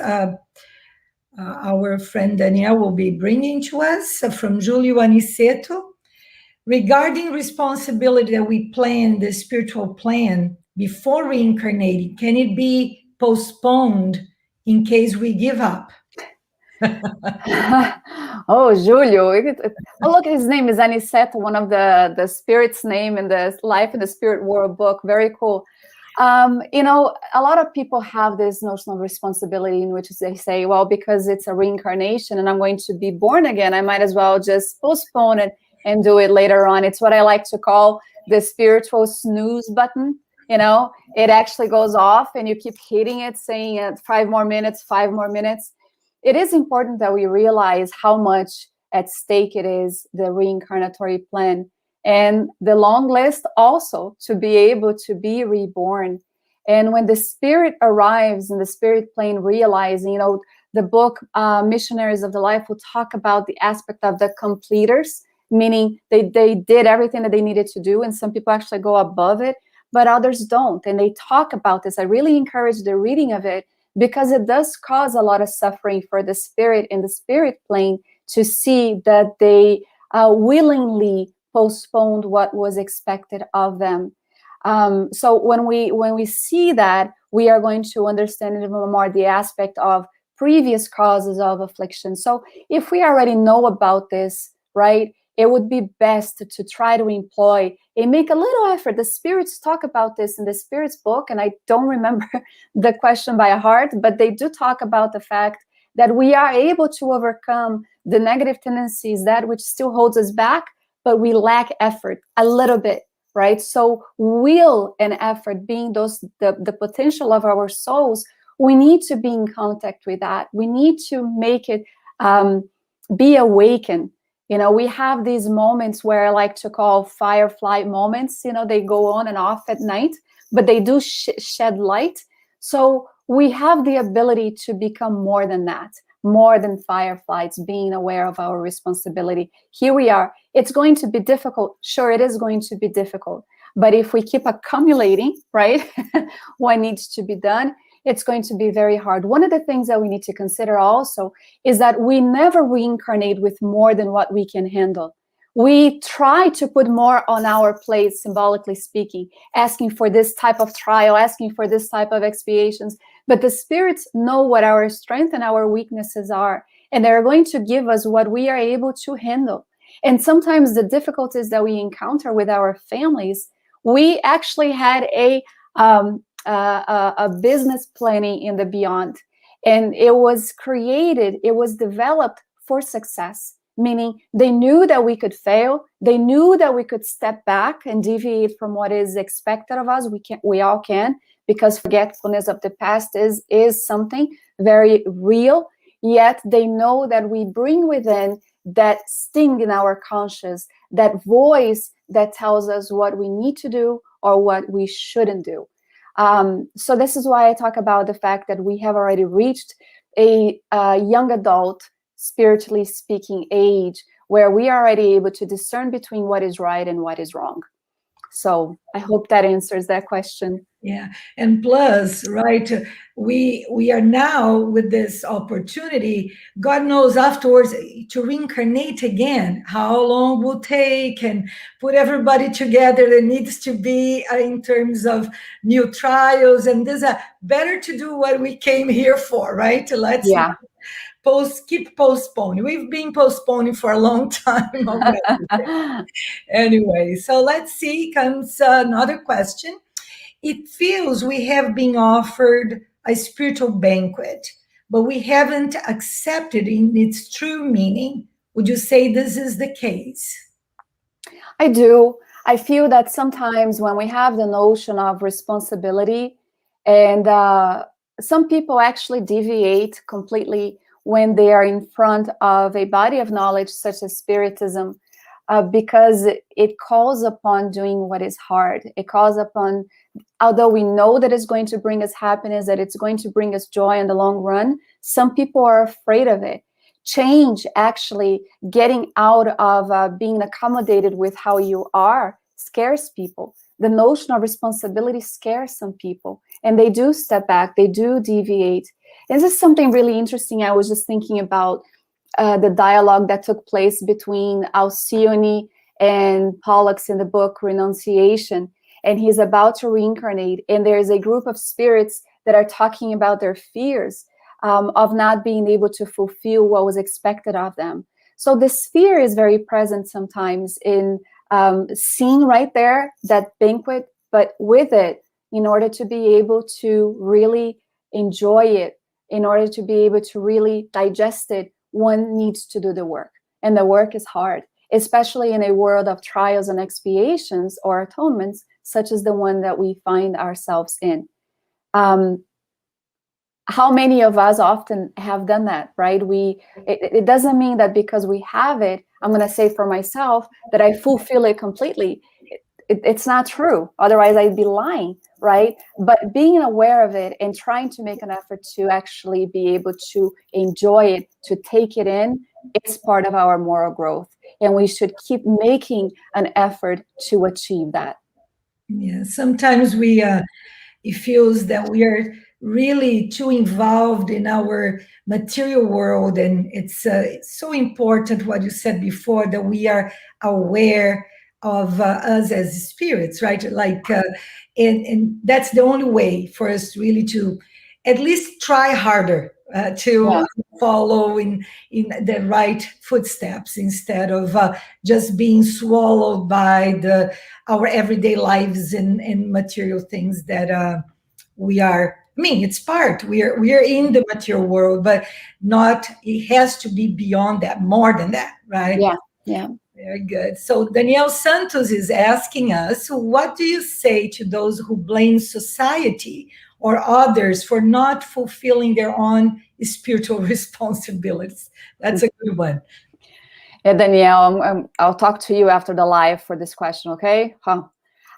Speaker 1: Our friend Danielle will be bringing to us from Julio Aniceto. Regarding responsibility that we plan, the spiritual plan, before reincarnating, can it be postponed in case we give up?
Speaker 3: Oh, Julio. Oh, look, his name is Aniceto, one of the spirit's name in the Life in the Spirit World book. Very cool. A lot of people have this notion of responsibility in which they say, well, because it's a reincarnation and I'm going to be born again, I might as well just postpone it and do it later on. It's what I like to call the spiritual snooze button. It actually goes off and you keep hitting it, saying 5 more minutes, 5 more minutes. It is important that we realize how much at stake it is, the reincarnatory plan. And the long list also to be able to be reborn. And when the spirit arrives in the spirit plane, realizing, the book Missionaries of the Life will talk about the aspect of the completers, meaning they did everything that they needed to do. And some people actually go above it, but others don't. And they talk about this. I really encourage the reading of it because it does cause a lot of suffering for the spirit in the spirit plane to see that they willingly postponed what was expected of them. So when we see that, we are going to understand even more the aspect of previous causes of affliction. So if we already know about this, right, it would be best to try to employ and make a little effort. The spirits talk about this in the spirits book, and I don't remember the question by heart, but they do talk about the fact that we are able to overcome the negative tendencies, that which still holds us back, but we lack effort a little bit, right? So will and effort being the potential of our souls, we need to be in contact with that. We need to make it be awakened. We have these moments where I like to call firefly moments. They go on and off at night, but they do shed light. So we have the ability to become more than that, more than fireflies, being aware of our responsibility. Here we are. It's going to be difficult. Sure, it is going to be difficult. But if we keep accumulating, right, what needs to be done, it's going to be very hard. One of the things that we need to consider also is that we never reincarnate with more than what we can handle. We try to put more on our plate, symbolically speaking, asking for this type of trial, asking for this type of expiations. But the spirits know what our strength and our weaknesses are, and they're going to give us what we are able to handle. And sometimes the difficulties that we encounter with our families, we actually had a business planning in the beyond, and it was developed for success, meaning they knew that we could fail, they knew that we could step back and deviate from what is expected of us. We all can, because forgetfulness of the past is something very real. Yet they know that we bring within that sting in our conscience, that voice that tells us what we need to do or what we shouldn't do. So this is why I talk about the fact that we have already reached a young adult, spiritually speaking, age where we are already able to discern between what is right and what is wrong. So I hope that answers that question.
Speaker 1: Yeah, and plus, right, we are now with this opportunity, God knows afterwards, to reincarnate again, how long will take, and put everybody together that needs to be in terms of new trials, and there's better to do what we came here for, right? Let's keep postponing. We've been postponing for a long time already. Anyway, so let's see, comes another question. It feels we have been offered a spiritual banquet, but we haven't accepted in its true meaning. Would you say this is the case?
Speaker 3: I do. I feel that sometimes when we have the notion of responsibility, and some people actually deviate completely when they are in front of a body of knowledge such as Spiritism, because it calls upon doing what is hard. It calls upon, although we know that it's going to bring us happiness, that it's going to bring us joy in the long run, some people are afraid of it. Change, actually getting out of being accommodated with how you are, scares people. The notion of responsibility scares some people, and they do step back, they do deviate. And this is something really interesting. I was just thinking about the dialogue that took place between Alcyone and Pollux in the book Renunciation, and he's about to reincarnate, and there's a group of spirits that are talking about their fears of not being able to fulfill what was expected of them. So this fear is very present sometimes in seeing right there that banquet, but with it, in order to be able to really enjoy it, in order to be able to really digest it, one needs to do the work. And the work is hard, especially in a world of trials and expiations or atonements, such as the one that we find ourselves in. How many of us often have done that, right? It doesn't mean that because we have it, I'm going to say for myself, that I fulfill it completely. It's not true. Otherwise, I'd be lying, right? But being aware of it and trying to make an effort to actually be able to enjoy it, to take it in, is part of our moral growth. And we should keep making an effort to achieve that.
Speaker 1: Yeah, sometimes it feels that we are really too involved in our material world, and it's so important what you said before, that we are aware of us as spirits, right? Like, and that's the only way for us really to at least try harder to follow in the right footsteps, instead of just being swallowed by our everyday lives and material things that we are. I mean, it's part. We are in the material world, but not. It has to be beyond that, more than that, right?
Speaker 3: Yeah.
Speaker 1: Very good. So Daniel Santos is asking us, what do you say to those who blame society or others for not fulfilling their own spiritual responsibilities? That's a good one.
Speaker 3: Yeah, Danielle, I'll talk to you after the live for this question, okay?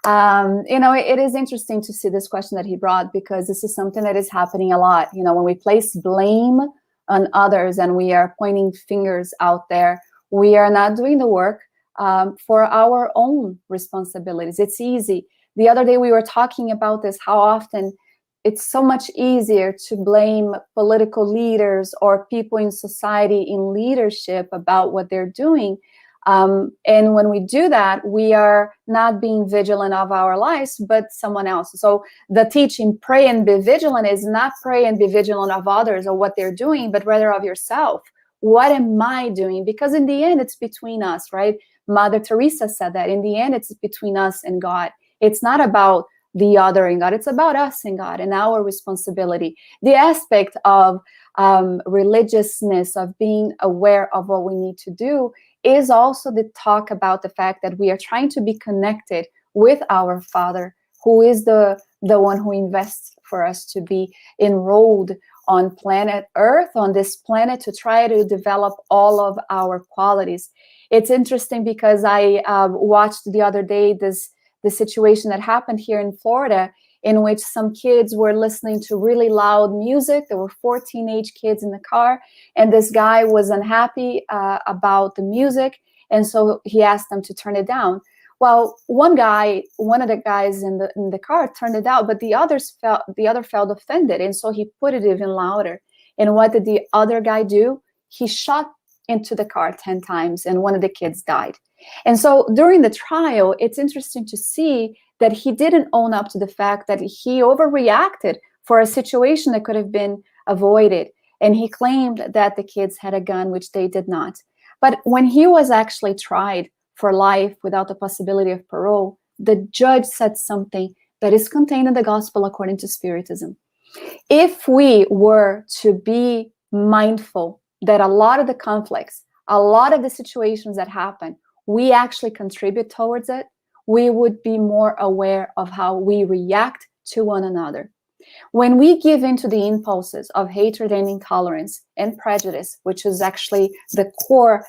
Speaker 3: It is interesting to see this question that he brought, because this is something that is happening a lot. When we place blame on others and we are pointing fingers out there, we are not doing the work for our own responsibilities. It's easy. The other day we were talking about this, how often it's so much easier to blame political leaders or people in society in leadership about what they're doing. And when we do that, we are not being vigilant of our lives, but someone else. So the teaching, pray and be vigilant, is not pray and be vigilant of others or what they're doing, but rather of yourself. What am I doing? Because in the end, it's between us, right? Mother Teresa said that in the end, it's between us and God. It's not about the other and God. It's about us and God and our responsibility. The aspect of religiousness, of being aware of what we need to do, is also the talk about the fact that we are trying to be connected with our Father, who is the one who invests for us to be enrolled on planet Earth, on this planet, to try to develop all of our qualities. It's interesting because I watched the other day the situation that happened here in Florida, in which some kids were listening to really loud music. There were 4 teenage kids in the car, and this guy was unhappy about the music, and so he asked them to turn it down. Well, one of the guys in the car turned it down, but the other felt offended, and so he put it even louder. And what did the other guy do? He shot into the car 10 times, and one of the kids died. And so during the trial, it's interesting to see that he didn't own up to the fact that he overreacted for a situation that could have been avoided. And he claimed that the kids had a gun, which they did not. But when he was actually tried for life without the possibility of parole, the judge said something that is contained in the Gospel according to Spiritism. If we were to be mindful that a lot of the conflicts, a lot of the situations that happen, we actually contribute towards it, we would be more aware of how we react to one another. When we give into the impulses of hatred and intolerance and prejudice, which is actually the core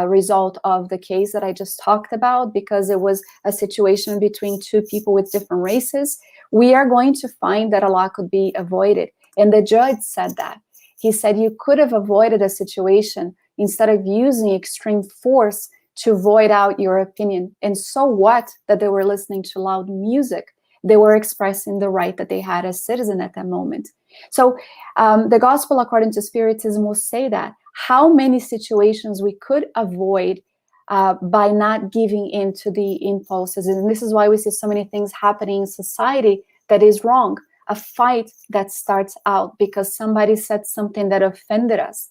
Speaker 3: result of the case that I just talked about, because it was a situation between 2 people with different races, we are going to find that a lot could be avoided. And the judge said that. He said you could have avoided a situation instead of using extreme force to void out your opinion. And so what that they were listening to loud music? They were expressing the right that they had as citizen at that moment. So the Gospel according to Spiritism will say that how many situations we could avoid by not giving in to the impulses. And this is why we see so many things happening in society that is wrong. A fight that starts out because somebody said something that offended us.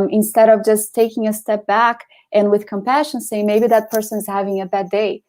Speaker 3: Instead of just taking a step back and with compassion saying, maybe that person is having a bad day.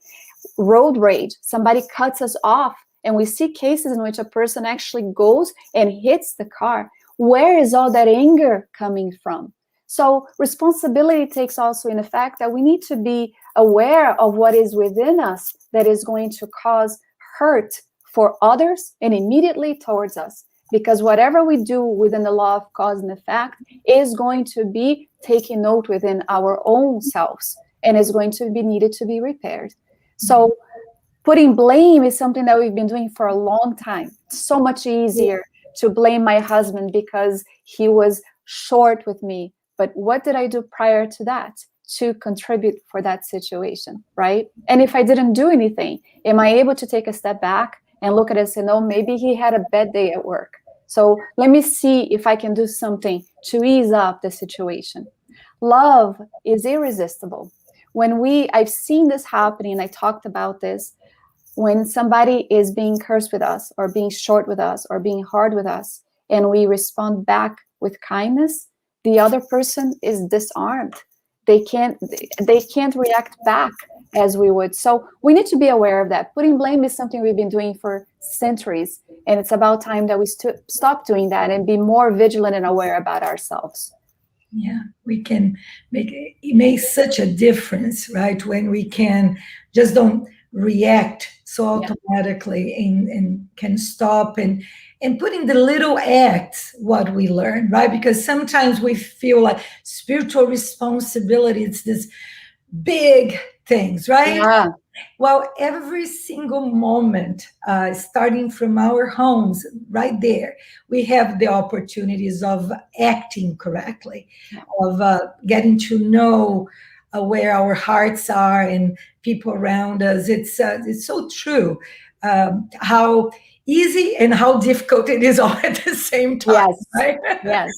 Speaker 3: Road rage, somebody cuts us off, and we see cases in which a person actually goes and hits the car. Where is all that anger coming from? So responsibility takes also in the fact that we need to be aware of what is within us that is going to cause hurt for others and immediately towards us. Because whatever we do within the law of cause and effect is going to be taken note within our own selves and is going to be needed to be repaired. So putting blame is something that we've been doing for a long time. It's so much easier to blame my husband because he was short with me. But what did I do prior to that to contribute for that situation, right? And if I didn't do anything, am I able to take a step back and look at it and say, no, maybe he had a bad day at work. So let me see if I can do something to ease up the situation. Love is irresistible. I've seen this happening, and I talked about this, when somebody is being cursed with us or being short with us or being hard with us, and we respond back with kindness, the other person is disarmed. They can't react back as we would. So we need to be aware of that. Putting blame is something we've been doing for centuries, and it's about time that we stop doing that and be more vigilant and aware about ourselves.
Speaker 1: Yeah, we can it makes such a difference, right? When we can just don't react so
Speaker 3: Yeah.
Speaker 1: automatically and can stop and put in the little acts what we learn, right? Because sometimes we feel like spiritual responsibility, it's this big things, right?
Speaker 3: Yeah.
Speaker 1: Well, every single moment, starting from our homes, right there, we have the opportunities of acting correctly,
Speaker 3: Yeah.
Speaker 1: of getting to know where our hearts are and people around us. It's so true how easy and how difficult it is all at the same time,
Speaker 3: Yes.
Speaker 1: right?
Speaker 3: Yes.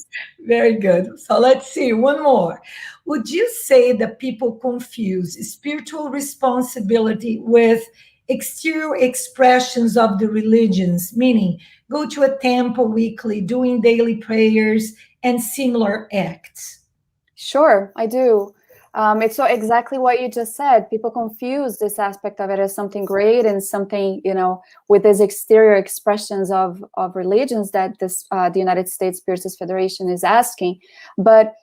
Speaker 1: Very good. So let's see, one more. Would you say that people confuse spiritual responsibility with exterior expressions of the religions, meaning go to a temple weekly, doing daily prayers, and similar acts?
Speaker 3: Sure, I do. It's so exactly what you just said. People confuse this aspect of it as something great and something, with these exterior expressions of religions that the United States Spiritist Federation is asking. But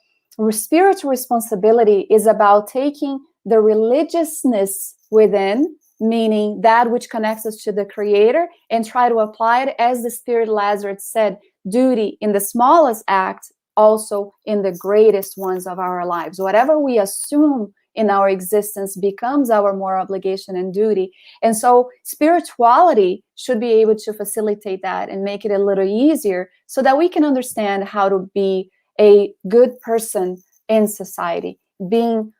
Speaker 3: spiritual responsibility is about taking the religiousness within, meaning that which connects us to the Creator, and try to apply it, as the Spirit Lazarus said, duty in the smallest act, also in the greatest ones of our lives. Whatever we assume in our existence becomes our moral obligation and duty. And so spirituality should be able to facilitate that and make it a little easier so that we can understand how to be a good person in society, being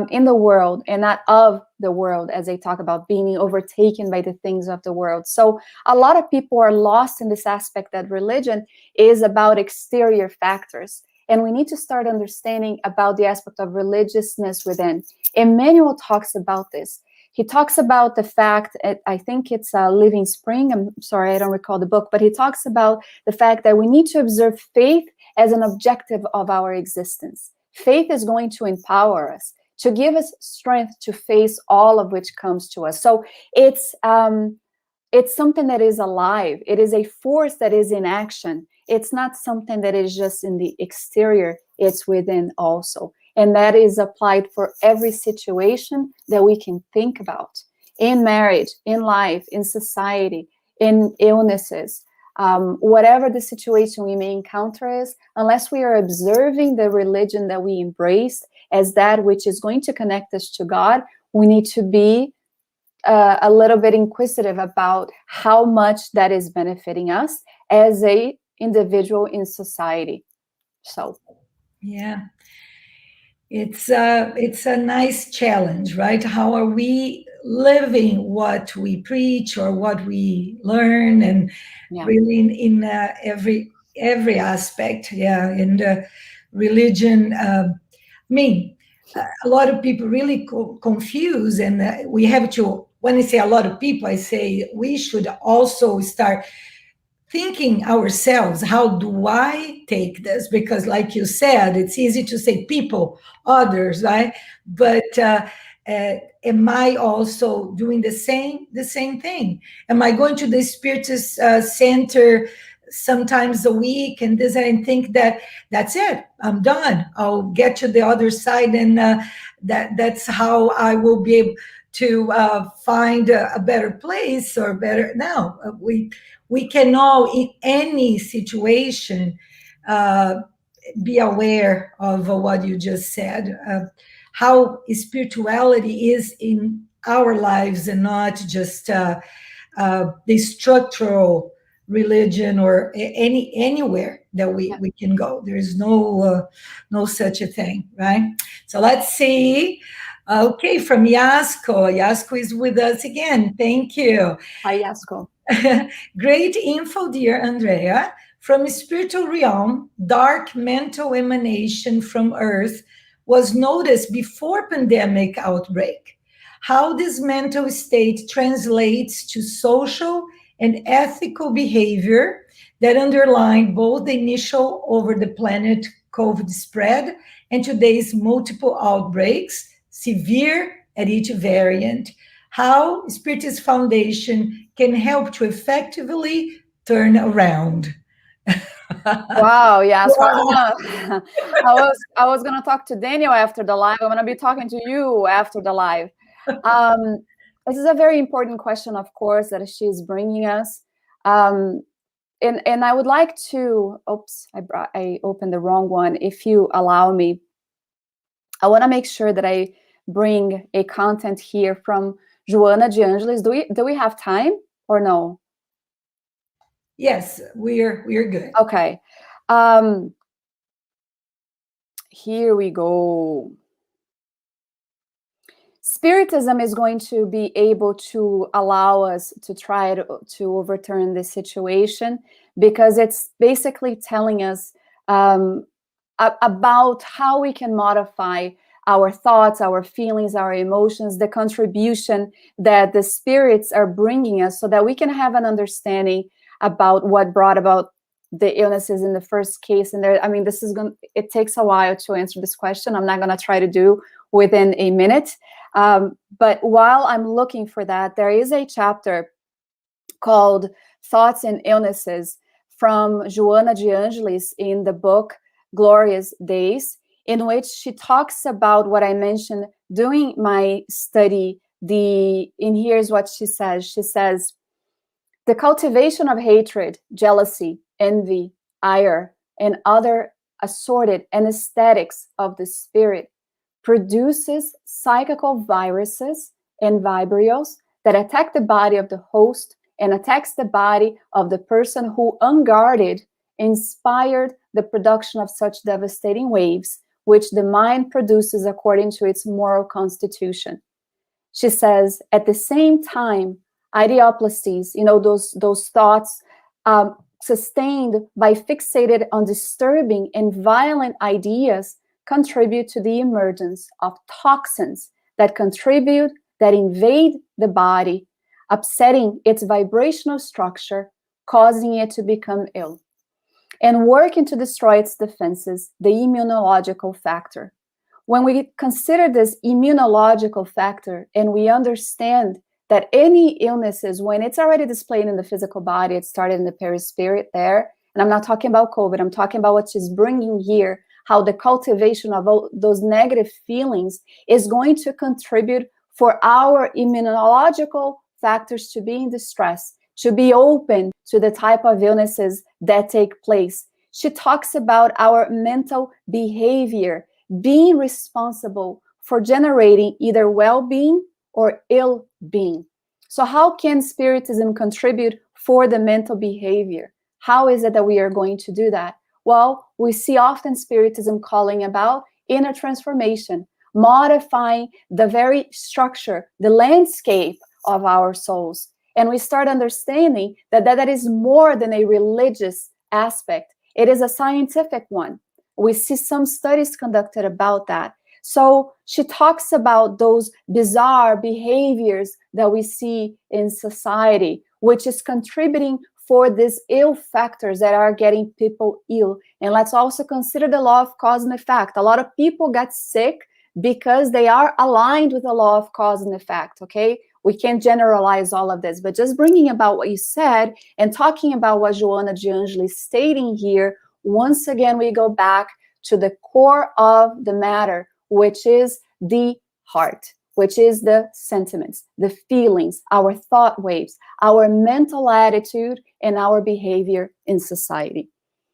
Speaker 3: in the world and not of the world, as they talk about being overtaken by the things of the world. So a lot of people are lost in this aspect that religion is about exterior factors. And we need to start understanding about the aspect of religiousness within. Emmanuel talks about this. He talks about the fact, I think it's Living Spring, I'm sorry, I don't recall the book, but he talks about the fact that we need to observe faith as an objective of our existence. Faith is going to empower us, to give us strength to face all of which comes to us. So it's something that is alive. It is a force that is in action. It's not something that is just in the exterior. It's within also. And that is applied for every situation that we can think about. In marriage, in life, in society, in illnesses, whatever the situation we may encounter is, unless we are observing the religion that we embrace as that which is going to connect us to God, we need to be a little bit inquisitive about how much that is benefiting us as a individual in society. So,
Speaker 1: Yeah. It's a nice challenge, right? How are we living what we preach or what we learn, and
Speaker 3: yeah.
Speaker 1: really in every aspect, yeah. And religion. I mean, a lot of people really confuse, and we have to. When I say a lot of people, I say we should also start thinking ourselves, how do I take this? Because like you said, it's easy to say people, others, right? But am I also doing the same thing? Am I going to the Spiritist center sometimes a week and this and think that that's it, I'm done, I'll get to the other side, and that's how I will be able to find a better place or better? No, we can all, in any situation, be aware of what you just said, how spirituality is in our lives and not just the structural religion or anywhere that we can go. There is no such a thing, right? So let's see. Okay, from Yasko. Yasko is with us again. Thank you.
Speaker 3: Hi, Yasko.
Speaker 1: Great info, dear Andreia. From spiritual realm, dark mental emanation from Earth was noticed before pandemic outbreak. How this mental state translates to social and ethical behavior that underline both the initial over the planet COVID spread and today's multiple outbreaks, severe at each variant. How Spiritist Foundation can help to effectively turn around.
Speaker 3: Wow, yes.
Speaker 1: Wow.
Speaker 3: I was gonna talk to Daniel after the live. I'm gonna be talking to you after the live. This is a very important question, of course, that she's bringing us. And I would like to, oops, I opened the wrong one. If you allow me, I want to make sure that I bring a content here from Joana de Angelis. Do we have time or no?
Speaker 1: Yes, we're good.
Speaker 3: Okay. Here we go. Spiritism is going to be able to allow us to try to overturn this situation, because it's basically telling us about how we can modify our thoughts, our feelings, our emotions, the contribution that the spirits are bringing us, so that we can have an understanding about what brought about the illnesses in the first case. And there, I mean, it takes a while to answer this question. I'm not going to try to do within a minute. But while I'm looking for that, there is a chapter called Thoughts and Illnesses from Joana de Angelis in the book Glorious Days, in which she talks about what I mentioned during my study. And here's what she says. She says, the cultivation of hatred, jealousy, envy, ire, and other assorted anesthetics of the spirit produces psychical viruses and vibrios that attack the body of the host and attacks the body of the person who, unguarded, inspired the production of such devastating waves, which the mind produces according to its moral constitution. She says, at the same time, ideoplacies, those thoughts sustained by fixated on disturbing and violent ideas, contribute to the emergence of toxins that invade the body, upsetting its vibrational structure, causing it to become ill, and working to destroy its defenses, the immunological factor. When we consider this immunological factor, and we understand that any illnesses, when it's already displayed in the physical body, it started in the perispirit there, and I'm not talking about COVID, I'm talking about what she's bringing here, how the cultivation of all those negative feelings is going to contribute for our immunological factors to be in distress, to be open to the type of illnesses that take place. She talks about our mental behavior being responsible for generating either well-being or ill-being. So how can Spiritism contribute for the mental behavior? How is it that we are going to do that? Well, we see often Spiritism calling about inner transformation, modifying the very structure, the landscape of our souls. And we start understanding that is more than a religious aspect. It is a scientific one. We see some studies conducted about that. So she talks about those bizarre behaviors that we see in society, which is contributing for these ill factors that are getting people ill. And let's also consider the law of cause and effect. A lot of people get sick because they are aligned with the law of cause and effect, okay? We can't generalize all of this, but just bringing about what you said and talking about what Joana de Angelis is stating here, once again, we go back to the core of the matter, which is the heart, which is the sentiments, the feelings, our thought waves, our mental attitude, and our behavior in society.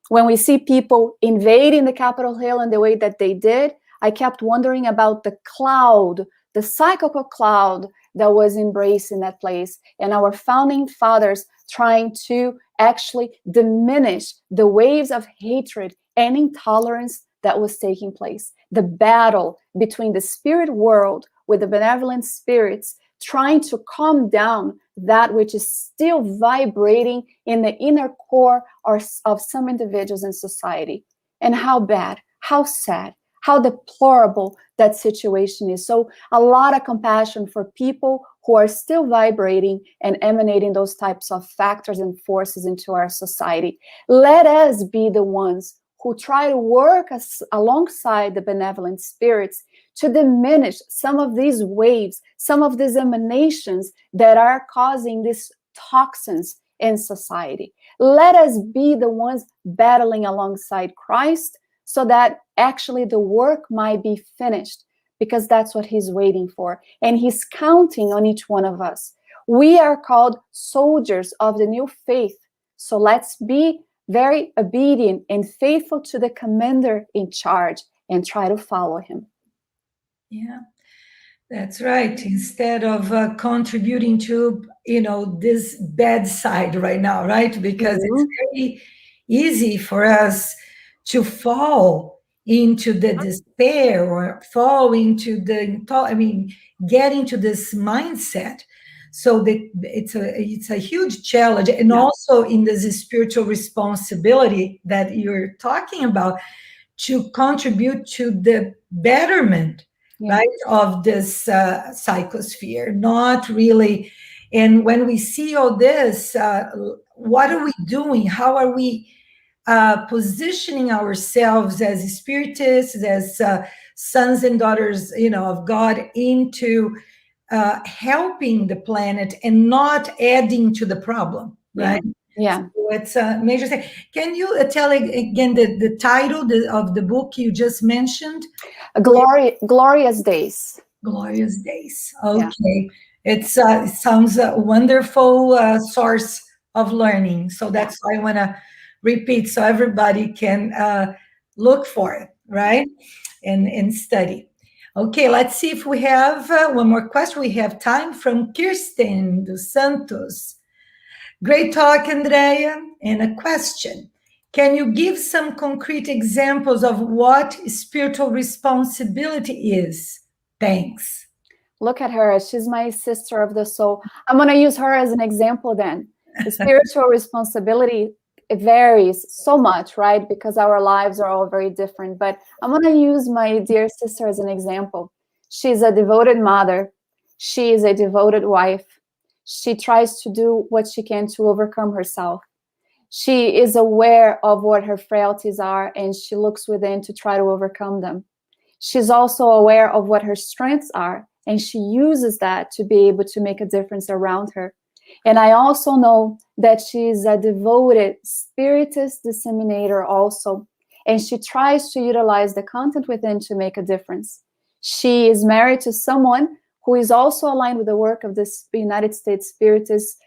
Speaker 3: When we see people invading the Capitol Hill in the way that they did, I kept wondering about the cloud, the psychical cloud that was embraced in that place, and our founding fathers trying to actually diminish the waves of hatred and intolerance that was taking place. The battle between the spirit world with the benevolent spirits, trying to calm down that which is still vibrating in the inner core of some individuals in society. And how bad, how sad, how deplorable that situation is. So a lot of compassion for people who are still vibrating and emanating those types of factors and forces into our society. Let us be the ones who try to work alongside the benevolent spirits to diminish some of these waves, some of these emanations that are causing these toxins in society. Let us be the ones battling alongside Christ so that actually the work might be finished. because that's what he's waiting for. And he's counting on each one of us. We are called soldiers of the new faith. So let's be very obedient and faithful to the commander in charge and try to follow him.
Speaker 1: Yeah, that's right. Instead of contributing to, this bad side right now, right? Because it's very easy for us to fall into the despair or fall into get into this mindset. So that it's a huge challenge, and also in this spiritual responsibility that you're talking about, to contribute to the betterment, right, of this psychosphere. Not really. And when we see all this, what are we doing? How are we positioning ourselves as spiritists, as sons and daughters, of God, into helping the planet and not adding to the problem, right?
Speaker 3: Yeah.
Speaker 1: So it's a major thing. Can you tell again the title of the book you just mentioned?
Speaker 3: Glorious Days.
Speaker 1: Glorious Days. Okay. It sounds a wonderful source of learning. So that's why I want to repeat so everybody can look for it, right? And study. Okay, let's see if we have one more question. We have time from Kirsten dos Santos. Great talk, Andreia. And a question. Can you give some concrete examples of what spiritual responsibility is? Thanks.
Speaker 3: Look at her. She's my sister of the soul. I'm going to use her as an example then. The spiritual responsibility, it varies so much, right? Because our lives are all very different. But I'm going to use my dear sister as an example. She's a devoted mother. She is a devoted wife. She tries to do what she can to overcome herself. She is aware of what her frailties are, and she looks within to try to overcome them. She's also aware of what her strengths are, and she uses that to be able to make a difference around her. And I also know that she's a devoted spiritist disseminator also, and she tries to utilize the content within to make a difference. She is married to someone who is also aligned with the work of the United States Spiritist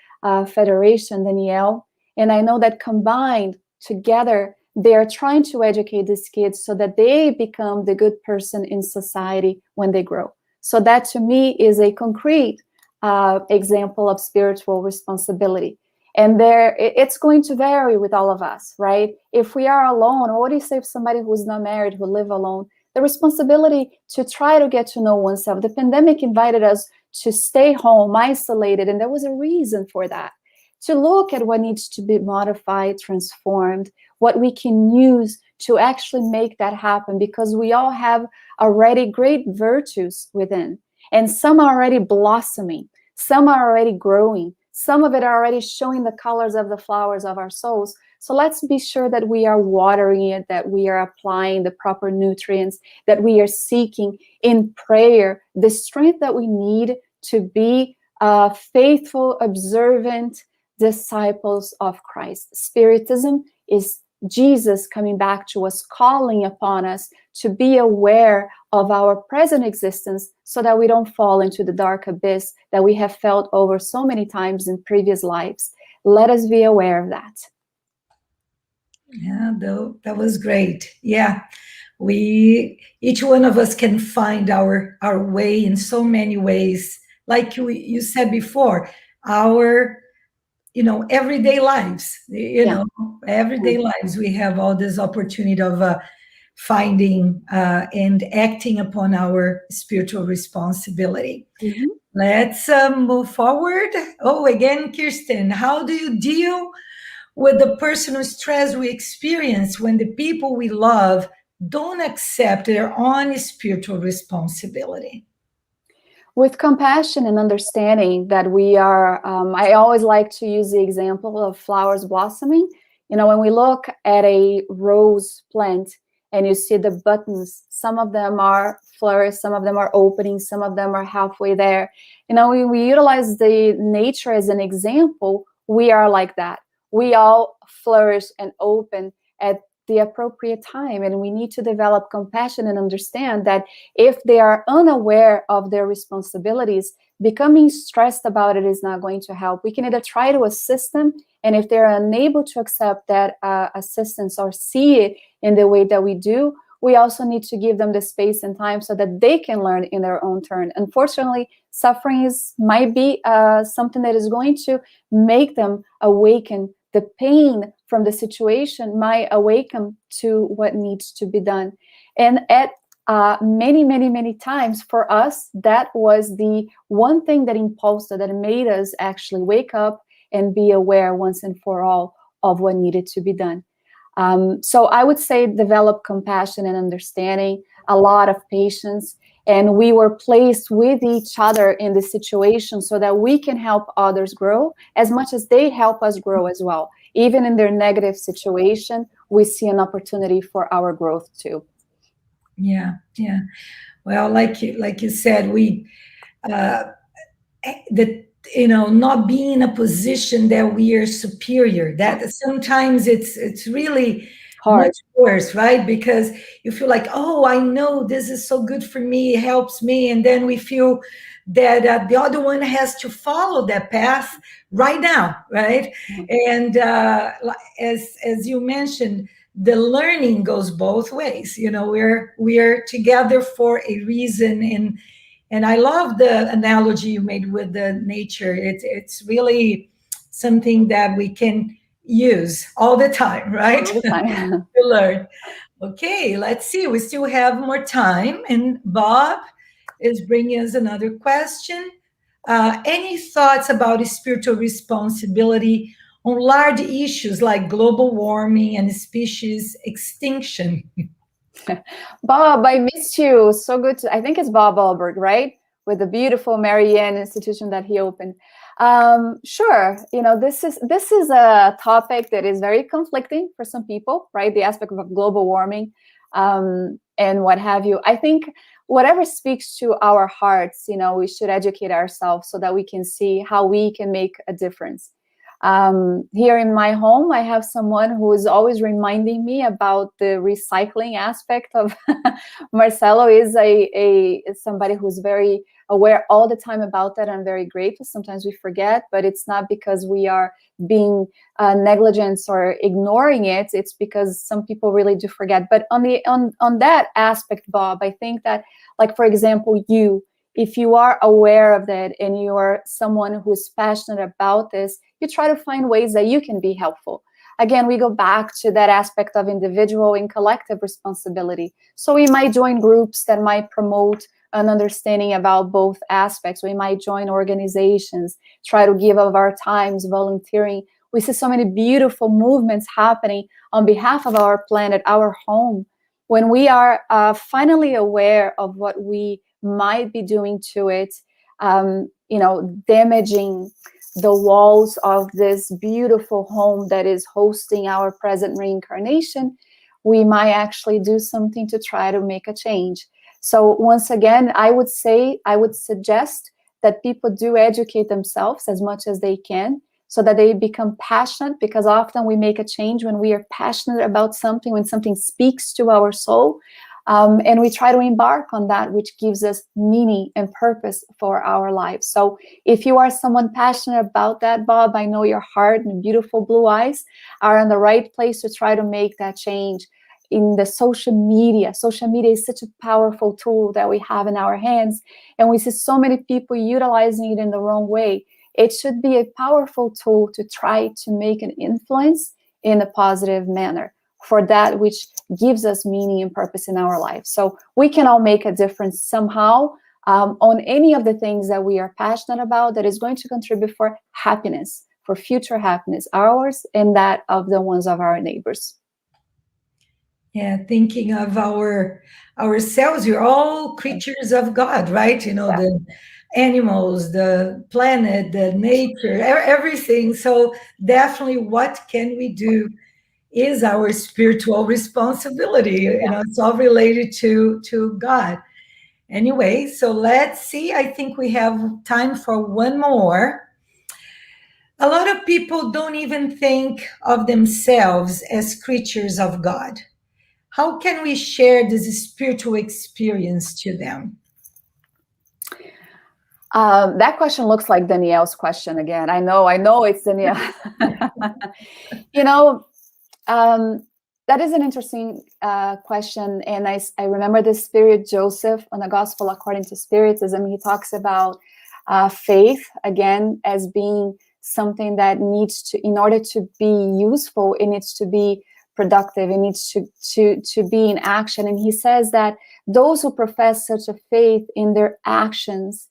Speaker 3: Federation, Danielle. And I know that combined together, they are trying to educate these kids so that they become the good person in society when they grow. So that to me is a concrete example of spiritual responsibility. And it's going to vary with all of us, right? If we are alone, or what do you say if somebody who's not married, who live alone? The responsibility to try to get to know oneself. The pandemic invited us to stay home, isolated, and there was a reason for that. To look at what needs to be modified, transformed, what we can use to actually make that happen, because we all have already great virtues within, and some are already blossoming, some are already growing, some of it are already showing the colors of the flowers of our souls. So let's be sure that we are watering it, that we are applying the proper nutrients, that we are seeking in prayer the strength that we need to be faithful, observant disciples of Christ. Spiritism is Jesus coming back to us, calling upon us to be aware of our present existence so that we don't fall into the dark abyss that we have felt over so many times in previous lives. Let us be aware of that.
Speaker 1: Yeah, that was great. Yeah, each one of us can find our way in so many ways. Like you said before, our everyday lives. Everyday lives. We have all this opportunity of finding and acting upon our spiritual responsibility. Mm-hmm. Let's move forward. Oh, again, Kirsten, how do you deal with the personal stress we experience when the people we love don't accept their own spiritual responsibility?
Speaker 3: With compassion and understanding that we are, I always like to use the example of flowers blossoming. When we look at a rose plant and you see the buttons, some of them are flourished, some of them are opening, some of them are halfway there. When we utilize the nature as an example, we are like that. We all flourish and open at the appropriate time. And we need to develop compassion and understand that if they are unaware of their responsibilities, becoming stressed about it is not going to help. We can either try to assist them, and if they're unable to accept that assistance or see it in the way that we do, we also need to give them the space and time so that they can learn in their own turn. Unfortunately, suffering might be something that is going to make them awaken. The pain from the situation might awaken to what needs to be done. And at many times for us, that was the one thing that impulsed, that made us actually wake up and be aware once and for all of what needed to be done. So I would say develop compassion and understanding, a lot of patience, and we were placed with each other in this situation so that we can help others grow as much as they help us grow as well. Even in their negative situation, we see an opportunity for our growth too.
Speaker 1: Yeah. Well, like you said, we not being in a position that we are superior. That sometimes it's really
Speaker 3: Hard.
Speaker 1: much worse, right? Because you feel like, oh, I know this is so good for me, it helps me, and then we feel that the other one has to follow that path right now, right? And as you mentioned, the learning goes both ways. We're together for a reason, and I love the analogy you made with the nature. It's really something that we can use all the time, right?
Speaker 3: All the time.
Speaker 1: To learn. Okay, let's see. We still have more time, and Bob is bringing us another question. Any thoughts about spiritual responsibility on large issues like global warming and species extinction?
Speaker 3: Bob, I missed you. So good. I think it's Bob Alberg, right? With the beautiful Marianne institution that he opened. Sure. This is a topic that is very conflicting for some people, right? The aspect of global warming and what have you. I think whatever speaks to our hearts, we should educate ourselves so that we can see how we can make a difference. Here in my home, I have someone who is always reminding me about the recycling aspect of Marcelo is somebody who's very aware all the time about that. I'm very grateful. Sometimes we forget, but it's not because we are being negligent or ignoring it. It's because some people really do forget. But on that aspect, Bob, I think that, like, for example, if you are aware of that and you are someone who's passionate about this, you try to find ways that you can be helpful. Again, we go back to that aspect of individual and collective responsibility. So we might join groups that might promote an understanding about both aspects. We might join organizations, try to give of our times, volunteering. We see so many beautiful movements happening on behalf of our planet, our home. When we are finally aware of what we might be doing to it, damaging the walls of this beautiful home that is hosting our present reincarnation, we might actually do something to try to make a change. So once again, I would suggest that people do educate themselves as much as they can so that they become passionate, because often we make a change when we are passionate about something, when something speaks to our soul. And we try to embark on that, which gives us meaning and purpose for our lives. So if you are someone passionate about that, Bob, I know your heart and beautiful blue eyes are in the right place to try to make that change. In the social media is such a powerful tool that we have in our hands, and we see so many people utilizing it in the wrong way. It should be a powerful tool to try to make an influence in a positive manner for that which gives us meaning and purpose in our life. So we can all make a difference somehow on any of the things that we are passionate about that is going to contribute for happiness, for future happiness, ours and that of the ones of our neighbors.
Speaker 1: Yeah, thinking of ourselves, we're all creatures of God, right? The animals, the planet, the nature, everything. So definitely what can we do is our spiritual responsibility. It's all related to God. Anyway, so let's see. I think we have time for one more. A lot of people don't even think of themselves as creatures of God. How can we share this spiritual experience to them?
Speaker 3: That question looks like Danielle's question again. I know it's Danielle. You know, that is an interesting question. And I remember the Spirit Joseph on the Gospel According to Spiritism. He talks about faith, again, as being something that needs to, in order to be useful, it needs to be productive, it needs to be in action. And he says that those who profess such a faith in their actions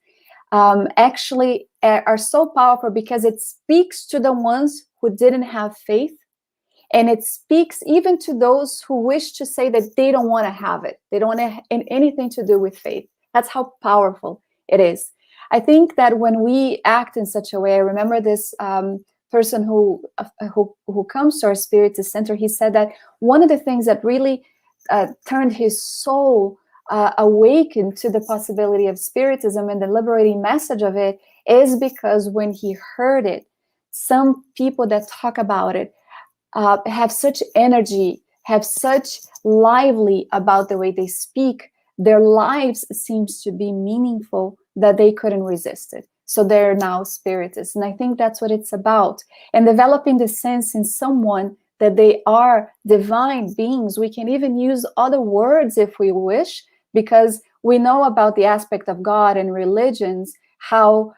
Speaker 3: actually are so powerful because it speaks to the ones who didn't have faith. And it speaks even to those who wish to say that they don't want to have it. They don't want anything to do with faith. That's how powerful it is. I think that when we act in such a way, I remember this person who comes to our Spiritist Center, he said that one of the things that really turned his soul awakened to the possibility of Spiritism and the liberating message of it is because when he heard it, some people that talk about it have such energy, have such lively about the way they speak, their lives seems to be meaningful that they couldn't resist it. So they're now Spiritists. And I think that's what it's about. And developing the sense in someone that they are divine beings. We can even use other words if we wish, because we know about the aspect of God and religions, how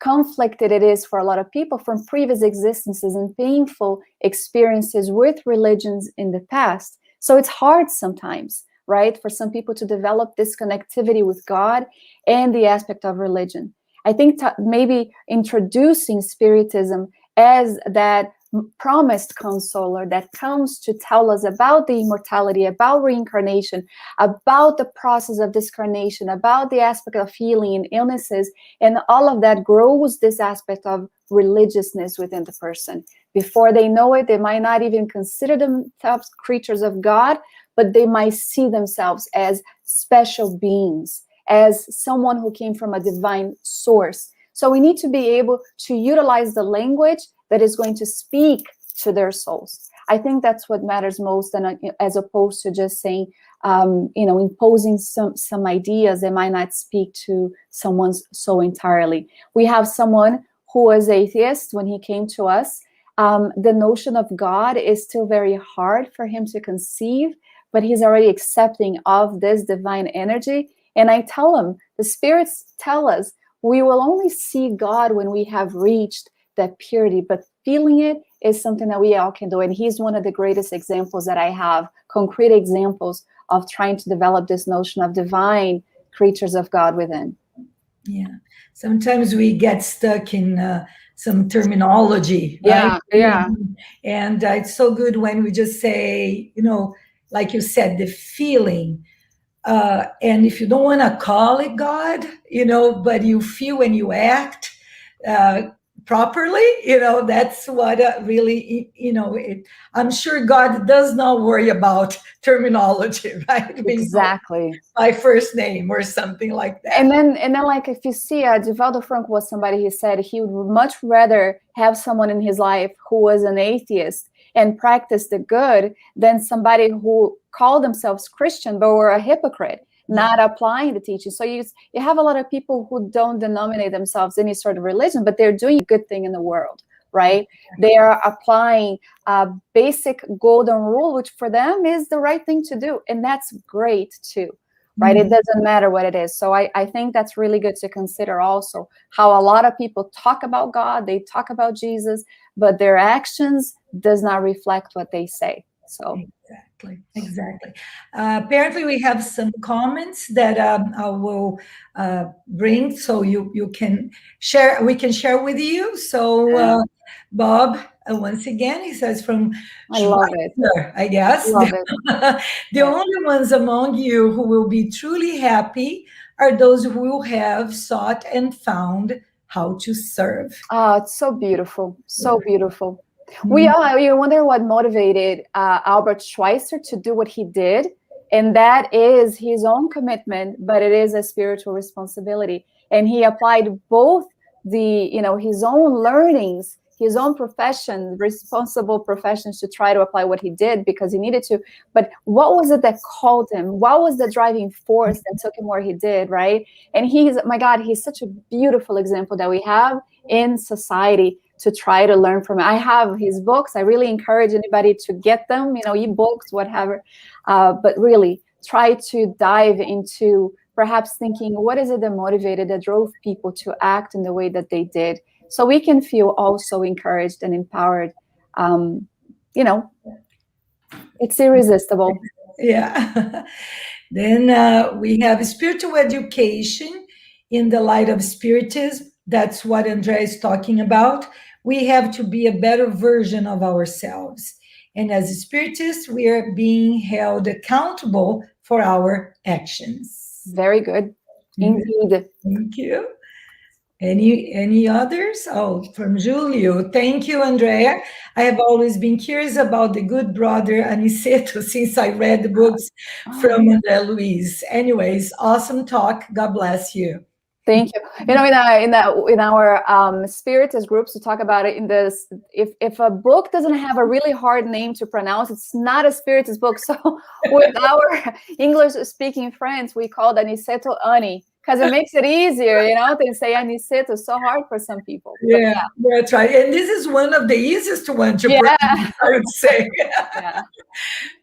Speaker 3: conflicted it is for a lot of people from previous existences and painful experiences with religions in the past. So it's hard sometimes, right, for some people to develop this connectivity with God and the aspect of religion. I think maybe introducing Spiritism as that promised consoler that comes to tell us about the immortality, about reincarnation, about the process of discarnation, about the aspect of healing and illnesses, and all of that grows this aspect of religiousness within the person. Before they know it, they might not even consider themselves creatures of God, but they might see themselves as special beings, as someone who came from a divine source. So we need to be able to utilize the language that is going to speak to their souls. I think that's what matters most, and as opposed to just saying, imposing some ideas that might not speak to someone's soul entirely. We have someone who was atheist when he came to us. The notion of God is still very hard for him to conceive, but he's already accepting of this divine energy. And I tell him, the spirits tell us, we will only see God when we have reached that purity, but feeling it is something that we all can do. And he's one of the greatest examples that I have, concrete examples of trying to develop this notion of divine creatures of God within.
Speaker 1: Yeah. Sometimes we get stuck in some terminology, right?
Speaker 3: Yeah.
Speaker 1: And it's so good when we just say, like you said, the feeling. And if you don't want to call it God, but you feel when you act properly, that's what really, I'm sure God does not worry about terminology, right?
Speaker 3: Exactly.
Speaker 1: By first name or something like that.
Speaker 3: And then like, if you see, Divaldo Franco was somebody, he said he would much rather have someone in his life who was an atheist and practiced the good than somebody who called themselves Christian but were a hypocrite, not applying the teaching. So you have a lot of people who don't denominate themselves any sort of religion, but they're doing a good thing in the world, right? They are applying a basic golden rule, which for them is the right thing to do. And that's great too, right? It doesn't matter what it is. So I think that's really good to consider also how a lot of people talk about God, they talk about Jesus, but their actions does not reflect what they say. So
Speaker 1: Exactly. Apparently, we have some comments that I will bring, so you can share. We can share with you. So, Bob, once again, he says from
Speaker 3: I love it.
Speaker 1: I guess
Speaker 3: Love it.
Speaker 1: the only ones among you who will be truly happy are those who have sought and found how to serve.
Speaker 3: Oh, it's so beautiful. So beautiful. We wonder what motivated Albert Schweitzer to do what he did. And that is his own commitment, but it is a spiritual responsibility. And he applied both his own learnings, his own profession, responsible professions, to try to apply what he did because he needed to. But what was it that called him? What was the driving force that took him where he did, right? And my God, he's such a beautiful example that we have in society to try to learn from. I have his books. I really encourage anybody to get them, ebooks, whatever. But really try to dive into perhaps thinking, what is it that motivated, that drove people to act in the way that they did? So we can feel also encouraged and empowered. It's irresistible.
Speaker 1: Yeah. Then we have spiritual education in the light of Spiritism. That's what Andrea is talking about. We have to be a better version of ourselves. And as Spiritists, we are being held accountable for our actions.
Speaker 3: Very good. Indeed.
Speaker 1: Thank you. Any others? Oh, from Julio. Thank you, Andrea. I have always been curious about the good brother Aniceto since I read the books from Andrea Luiz. Anyways, awesome talk. God bless you.
Speaker 3: Thank you. In our Spiritist groups, we talk about it in this. If a book doesn't have a really hard name to pronounce, it's not a Spiritist book. So with our English-speaking friends, we call it Aniceto Ani, because it makes it easier, than say Aniceto. It's so hard for some people.
Speaker 1: Yeah, that's right. And this is one of the easiest ones to pronounce, I would say.
Speaker 3: Yeah.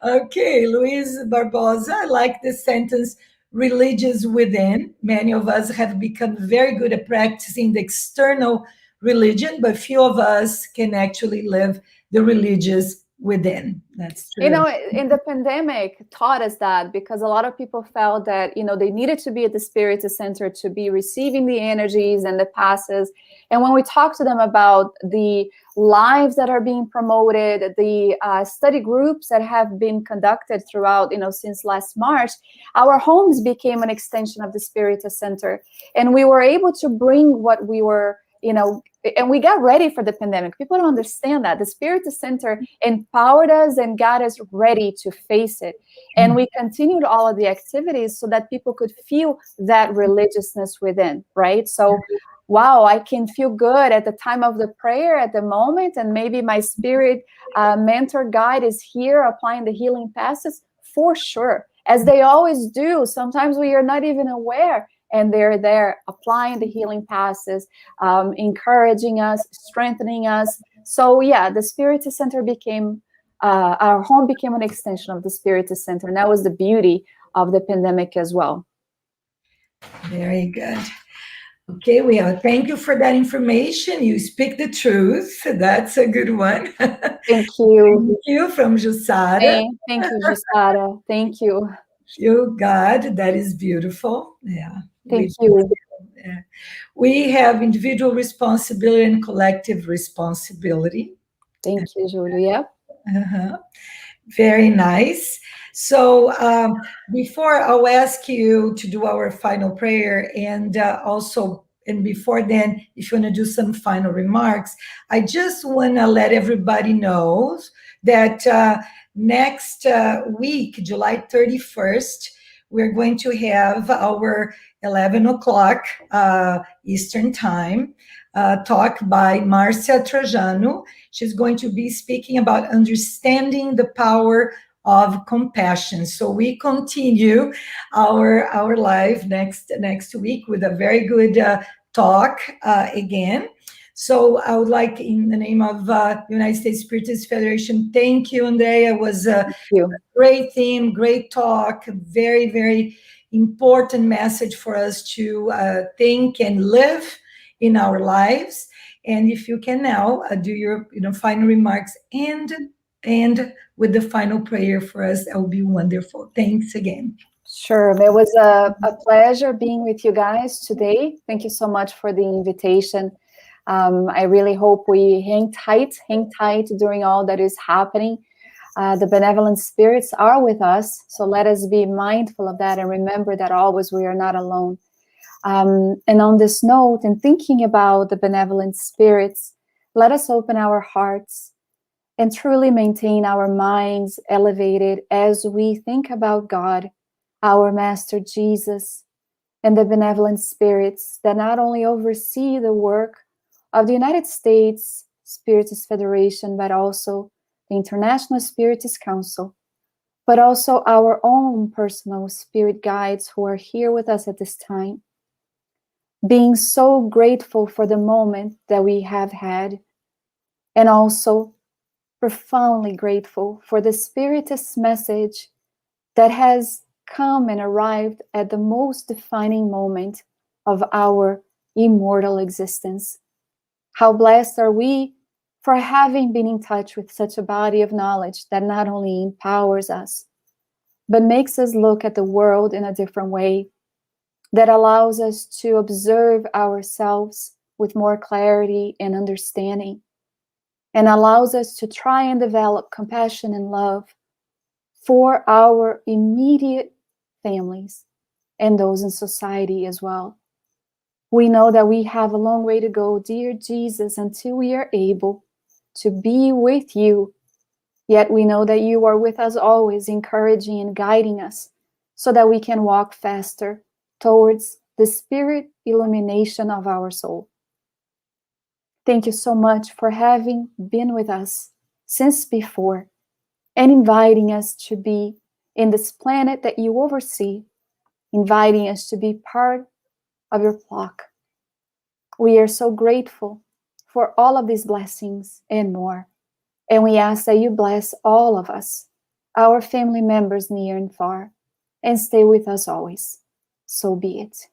Speaker 1: Okay, Luis Barbosa, I like this sentence, religious within. Many of us have become very good at practicing the external religion, but few of us can actually live the religious within. That's true.
Speaker 3: In the pandemic taught us that, because a lot of people felt that, they needed to be at the Spiritist Center to be receiving the energies and the passes. And when we talk to them about the lives that are being promoted, the study groups that have been conducted throughout, since last March, our homes became an extension of the Spiritist Center. And we were able to bring what we were, and we got ready for the pandemic. People don't understand that. The Spiritist Center empowered us and got us ready to face it. And we continued all of the activities so that people could feel that religiousness within, right? So, wow, I can feel good at the time of the prayer at the moment, and maybe my spirit mentor guide is here applying the healing passes, for sure, as they always do. Sometimes we are not even aware, and they're there applying the healing passes, encouraging us, strengthening us. So yeah, the Spiritist Center became, our home became an extension of the Spiritist Center. And that was the beauty of the pandemic as well.
Speaker 1: Very good. Okay, thank you for that information. You speak the truth. That's a good one.
Speaker 3: Thank you.
Speaker 1: Thank you from Jussara.
Speaker 3: Thank you, Jussara. Thank you.
Speaker 1: You, God, that is beautiful. Yeah.
Speaker 3: Thank you.
Speaker 1: We have individual responsibility and collective responsibility.
Speaker 3: Thank you, Julia.
Speaker 1: Very nice. So before I'll ask you to do our final prayer, and before then, if you want to do some final remarks, I just want to let everybody know that next week, July 31st, we're going to have our 11 o'clock Eastern time talk by Marcia Trajano. She's going to be speaking about understanding the power of compassion. So we continue our live next week with a very good talk again. So I would like, in the name of United States Spiritist Federation, thank you, Andrea. It was a great theme, great talk, very, very important message for us to think and live in our lives. And if you can now do your final remarks and with the final prayer for us, that will be wonderful. Thanks again.
Speaker 3: Sure. It was a pleasure being with you guys today. Thank you so much for the invitation. I really hope we hang tight during all that is happening. The benevolent spirits are with us, so let us be mindful of that and remember that always we are not alone. And on this note, in thinking about the benevolent spirits, let us open our hearts and truly maintain our minds elevated as we think about God, our Master Jesus, and the benevolent spirits that not only oversee the work of the United States Spiritist Federation, but also the International Spiritist Council, but also our own personal spirit guides who are here with us at this time, being so grateful for the moment that we have had, and also profoundly grateful for the Spiritist message that has come and arrived at the most defining moment of our immortal existence. How blessed are we for having been in touch with such a body of knowledge that not only empowers us, but makes us look at the world in a different way, that allows us to observe ourselves with more clarity and understanding, and allows us to try and develop compassion and love for our immediate families and those in society as well. We know that we have a long way to go, dear Jesus, until we are able to be with you. Yet we know that you are with us always, encouraging and guiding us so that we can walk faster towards the spirit illumination of our soul. Thank you so much for having been with us since before and inviting us to be in this planet that you oversee, inviting us to be part of your flock. We are so grateful for all of these blessings and more. And we ask that you bless all of us, our family members near and far, and stay with us always. So be it.